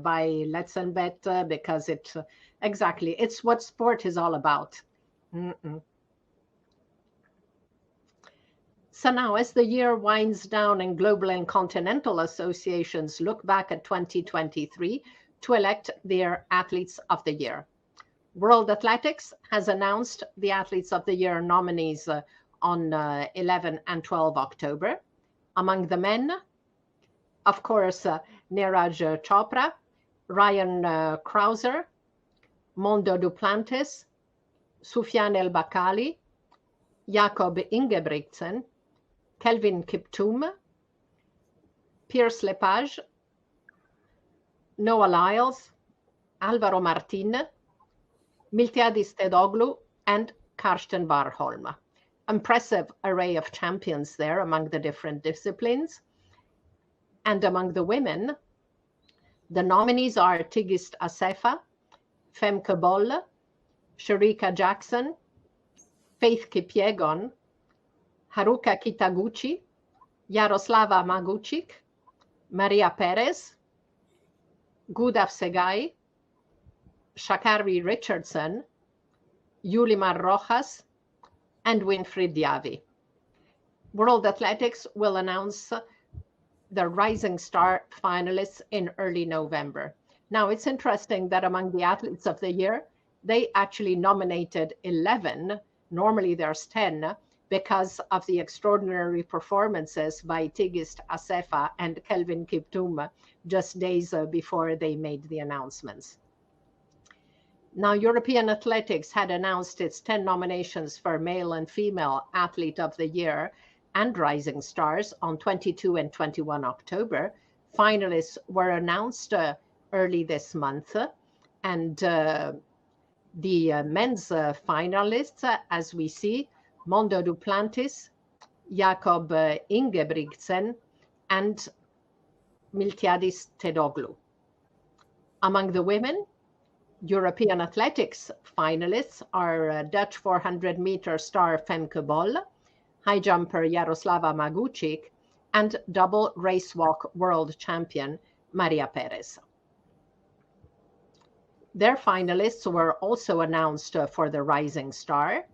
Lesenbet because it's what sport is all about. So now, as the year winds down and global and continental associations look back at 2023 to elect their athletes of the year, World Athletics has announced the athletes of the year nominees on 11 and 12 October. Among the men, of course, Neeraj Chopra, Ryan Krauser, Mondo Duplantis, Soufiane El Bakkali, Jakob Ingebrigtsen, Kelvin Kiptum, Pierce Lepage, Noah Lyles, Alvaro Martin, Miltiadis Tedoglu, and Karsten Warholm. Impressive array of champions there among the different disciplines. And among the women, the nominees are Tigist Assefa, Femke Bol, Sherika Jackson, Faith Kipyegon, Haruka Kitaguchi, Yaroslava Maguchik, Maria Perez, Gudaf Segai, Shakari Richardson, Yulimar Rojas, and Winfried Diavi. World Athletics will announce the Rising Star finalists in early November. Now, it's interesting that among the athletes of the year, they actually nominated 11. Normally there's 10 because of the extraordinary performances by Tigist Assefa and Kelvin Kiptum just days before they made the announcements. Now, European Athletics had announced its 10 nominations for male and female athlete of the year and rising stars on 22 and 21 October. Finalists were announced early this month, and the men's finalists, as we see, Mondo Duplantis, Jakob Ingebrigtsen, and Miltiadis Tedoglu. Among the women, European Athletics finalists are Dutch 400-meter star Femke Bol, high jumper Yaroslava Maguchik, and double racewalk world champion Maria Perez. Their finalists were also announced for the Rising Star.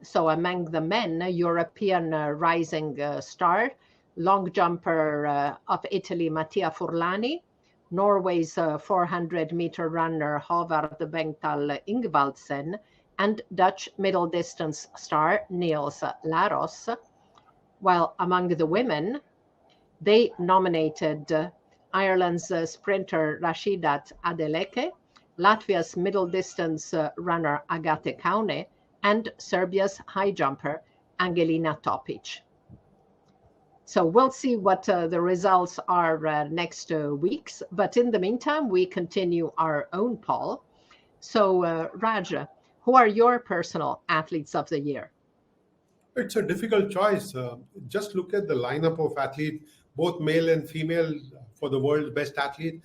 So among the men, European Rising Star, long jumper of Italy Mattia Furlani, Norway's 400-meter runner Håvard Bengtal Ingvaldsen, and Dutch middle distance star Niels Laros. While among the women, they nominated Ireland's sprinter Rashidat Adeleke, Latvia's middle distance runner Agate Kaune, and Serbia's high jumper Angelina Topic. So we'll see what the results are next weeks. But in the meantime, we continue our own poll. So, Raja, who are your personal athletes of the year? It's a difficult choice. Just look at the lineup of athletes, both male and female, for the world's best athlete.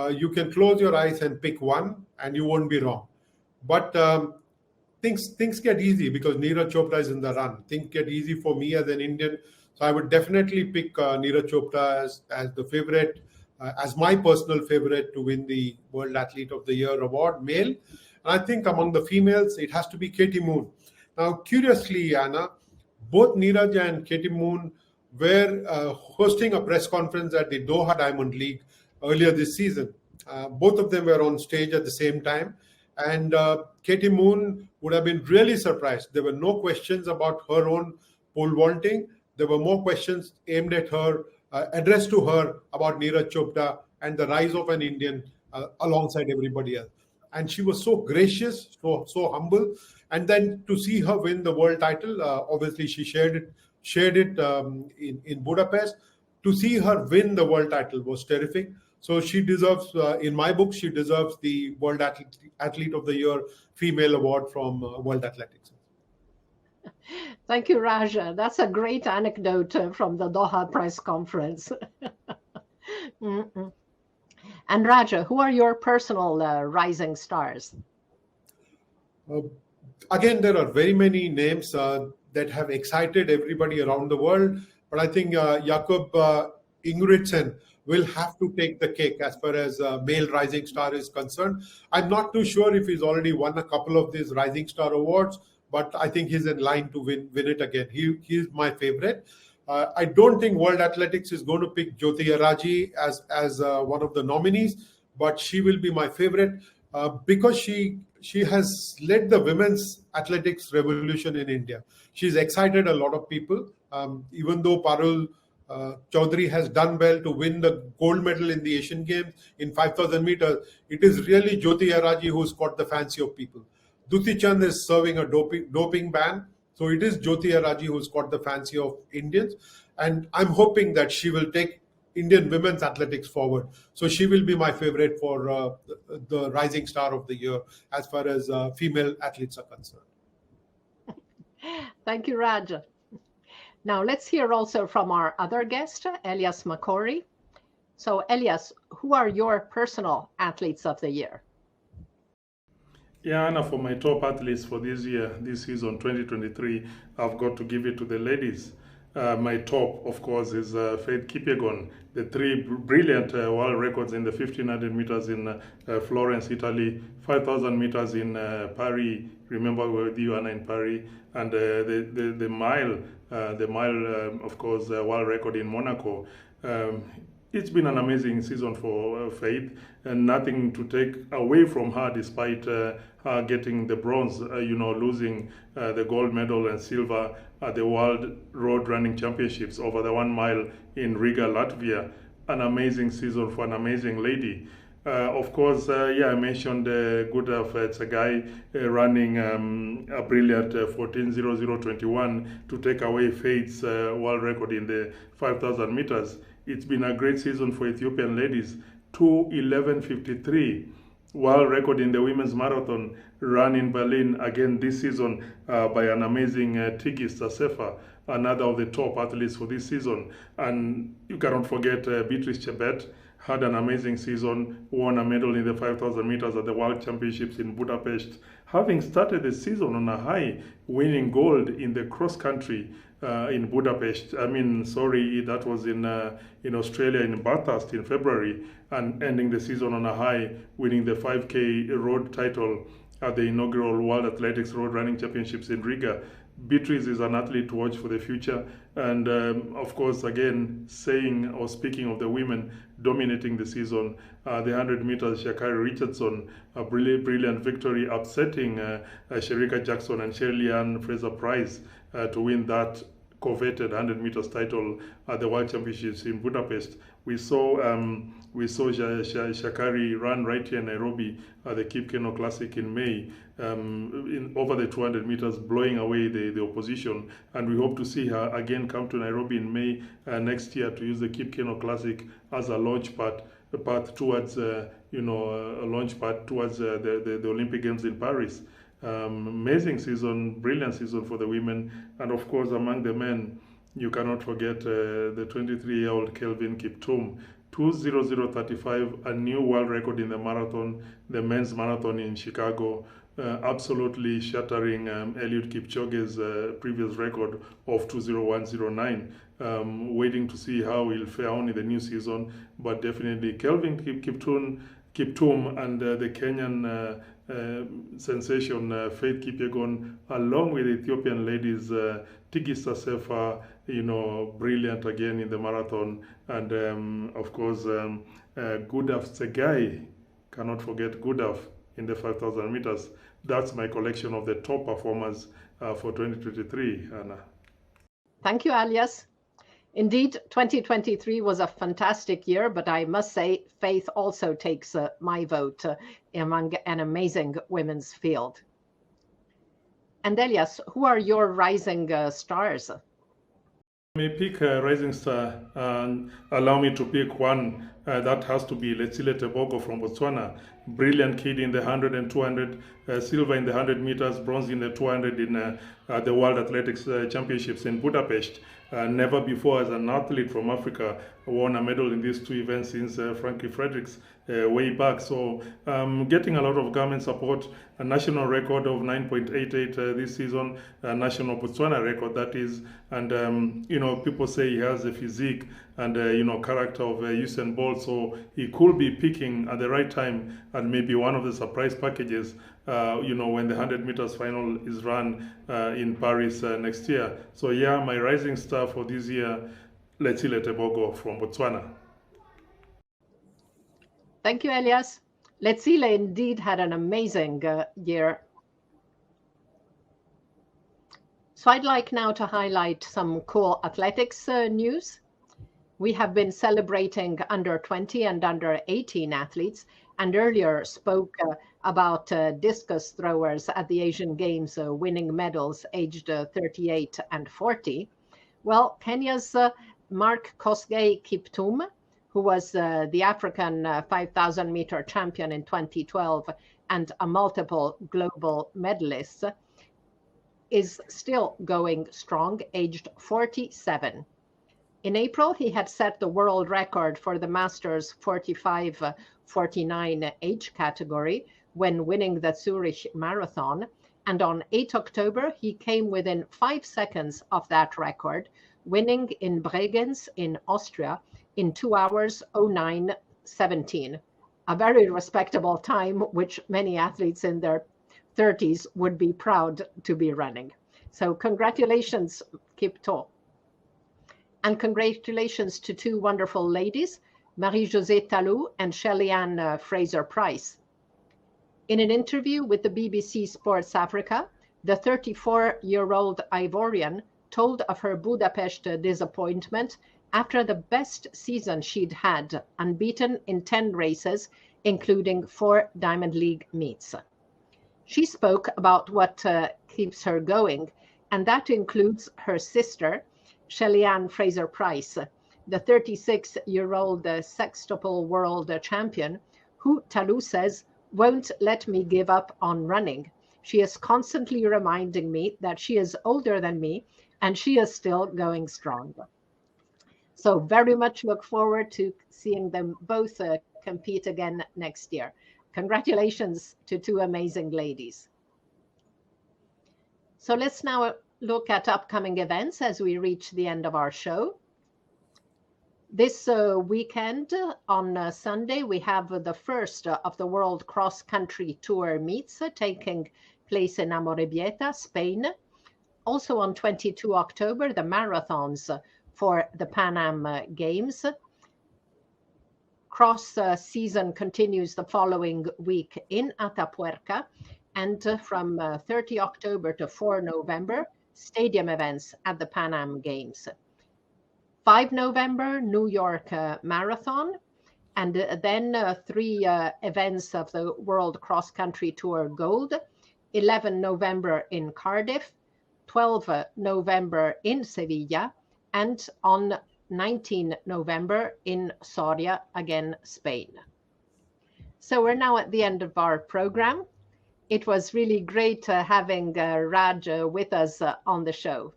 You can close your eyes and pick one, and you won't be wrong. But things get easy because Neeraj Chopra is in the run. Things get easy for me as an Indian, so I would definitely pick Neeraj Chopra as the favorite, as my personal favorite to win the World Athlete of the Year award, male. And I think among the females, it has to be Katie Moon. Now, curiously, Anna, both Neeraj and Katie Moon were hosting a press conference at the Doha Diamond League earlier this season. Both of them were on stage at the same time. And Katie Moon would have been really surprised. There were no questions about her own pole vaulting. There were more questions aimed at her, addressed to her about Neeraj Chopra and the rise of an Indian alongside everybody else. And she was so gracious, so humble. And then to see her win the world title, obviously she shared it in Budapest. To see her win the world title was terrific. So she deserves, in my book, she deserves the World Athlete of the Year female award from World Athletics. Thank you, Raja. That's a great anecdote from the Doha press conference. And Raja, who are your personal rising stars? Again, there are very many names that have excited everybody around the world, but I think Jakob Ingebrigtsen will have to take the cake as far as male rising star is concerned. I'm not too sure if he's already won a couple of these rising star awards, but I think he's in line to win it again. He's my favorite. I don't think World Athletics is going to pick Jyoti Araji as one of the nominees, but she will be my favorite because she has led the women's athletics revolution in India. She's excited a lot of people, even though Parul Chaudhary has done well to win the gold medal in the Asian Games in 5,000 meters. It is really Jyoti Araji who's caught the fancy of people. Duti Chand is serving a doping ban. So it is Jyoti Araji who's caught the fancy of Indians. And I'm hoping that she will take Indian women's athletics forward. So she will be my favorite for the rising star of the year as far as female athletes are concerned. Thank you, Raja. Now let's hear also from our other guest, Elias Makori. So Elias, who are your personal athletes of the year? Yeah, Anna, for my top athletes for this season 2023, I've got to give it to the ladies. My top, of course, is Faith Kipyegon. The three brilliant world records in the 1500 meters in Florence, Italy, 5000 meters in Paris. Remember we were with you, Anna, in Paris, and the mile, of course, world record in Monaco. It's been an amazing season for Faith, and nothing to take away from her, despite her getting the bronze, losing the gold medal and silver at the World Road Running Championships over the 1 mile in Riga, Latvia. An amazing season for an amazing lady. Of course, I mentioned Gudav Tsagai running a brilliant 14:00:21 to take away Faith's world record in the 5,000 meters. It's been a great season for Ethiopian ladies. 2:11:53 world record in the women's marathon run in Berlin again this season by an amazing Tigist Asefa, another of the top athletes for this season. And you cannot forget Beatrice Chebet. Had an amazing season, won a medal in the 5,000 meters at the World Championships in Budapest, having started the season on a high, winning gold in the cross country in Budapest. That was in Australia, in Bathurst in February, and ending the season on a high, winning the 5K road title at the inaugural World Athletics Road Running Championships in Riga. Beatrice is an athlete to watch for the future. And of course, again, speaking of the women dominating the season, the 100 meters, Sha'Carri Richardson, a brilliant victory, upsetting Sherika Jackson and Shirley-Ann Fraser-Price to win that coveted 100 meters title at the World Championships in Budapest. We saw Shakari run right here in Nairobi at the Cape Keno Classic in May, over the 200 meters, blowing away the opposition. And we hope to see her again come to Nairobi in May next year to use the Cape Keno Classic as a launch pad towards a launch pad towards the Olympic Games in Paris. Amazing season, brilliant season for the women, and of course among the men, you cannot forget the 23-year-old Kelvin Kiptum, 2:00:35, a new world record in the marathon, the men's marathon in Chicago, absolutely shattering Eliud Kipchoge's previous record of 2:01:09. Waiting to see how he'll fare on in the new season, but definitely Kelvin Kiptum and the Kenyan sensation Faith Kipyegon, along with Ethiopian ladies Tigista Sefa, brilliant again in the marathon, and of course Gudaf Tsegai, cannot forget Gudaf in the 5,000 meters. That's my collection of the top performers for 2023, Anna. Thank you, Elias. Indeed, 2023 was a fantastic year, but I must say Faith also takes my vote among an amazing women's field. And Elias, who are your rising stars? May pick a rising star and allow me to pick one. That has to be Letsile Tebogo from Botswana. Brilliant kid in the 100 and 200, silver in the 100 meters, bronze in the 200 in the World Athletics Championships in Budapest. Never before as an athlete from Africa won a medal in these two events since Frankie Fredericks way back. So getting a lot of government support, a national record of 9.88 this season, a national Botswana record that is, and people say he has a physique and character of Usain Bolt, so he could be picking at the right time and maybe one of the surprise packages when the 100 meters final is run in Paris next year. So yeah, my rising star for this year, Letsile Tebogo from Botswana. Thank you, Elias. Letsile indeed had an amazing year. So I'd like now to highlight some cool athletics news. We have been celebrating under 20 and under 18 athletes, and earlier spoke about discus throwers at the Asian Games winning medals aged 38 and 40. Well, Kenya's Mark Kosgei Kiptum, who was the African 5,000 meter champion in 2012 and a multiple global medalist, is still going strong, aged 47. In April, he had set the world record for the Masters 45-49 age category when winning the Zurich Marathon. And on 8 October, he came within 5 seconds of that record, winning in Bregenz in Austria in 2 hours 09:17, a very respectable time, which many athletes in their 30s would be proud to be running. So congratulations, Kipto. And congratulations to two wonderful ladies, Marie-Josée Talou and Shelly-Ann Fraser-Price. In an interview with the BBC Sports Africa, the 34-year-old Ivorian told of her Budapest disappointment after the best season she'd had, unbeaten in 10 races, including 4 Diamond League meets. She spoke about what keeps her going, and that includes her sister, Shelly-Ann Fraser-Price, the 36-year-old sextuple world champion, who, Talou says, won't let me give up on running. She is constantly reminding me that she is older than me and she is still going strong. So very much look forward to seeing them both compete again next year. Congratulations to two amazing ladies. So let's now look at upcoming events as we reach the end of our show. This weekend on Sunday, we have the first of the World Cross Country Tour meets taking place in Amorebieta, Spain. Also on 22 October, the marathons for the Pan Am Games. Cross season continues the following week in Atapuerca, and from 30 October to 4 November, stadium events at the Pan Am Games. 5 November, New York Marathon, and then 3 events of the World Cross Country Tour Gold, 11 November in Cardiff, 12 November in Sevilla, and on 19 November in Soria, again, Spain. So we're now at the end of our program. It was really great having Raj with us on the show.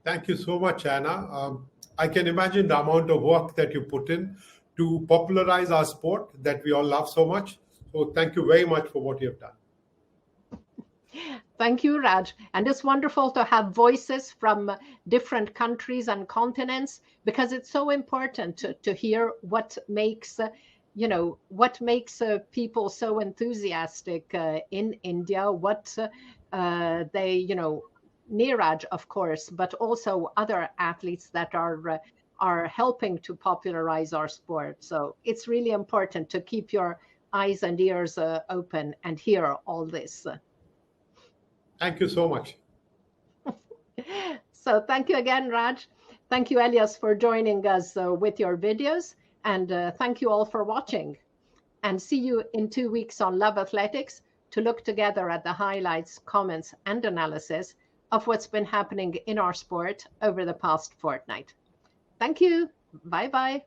Thank you so much, Anna. I can imagine the amount of work that you put in to popularize our sport that we all love so much. So thank you very much for what you have done. Thank you, Raj. And it's wonderful to have voices from different countries and continents, because it's so important to hear what makes, what makes people so enthusiastic in India, what they, Neeraj, of course, but also other athletes that are helping to popularize our sport. So it's really important to keep your eyes and ears open and hear all this. Thank you so much. So thank you again, Raj. Thank you, Elias, for joining us with your videos. And thank you all for watching. And see you in 2 weeks on Love Athletics to look together at the highlights, comments, and analysis of what's been happening in our sport over the past fortnight. Thank you. Bye-bye.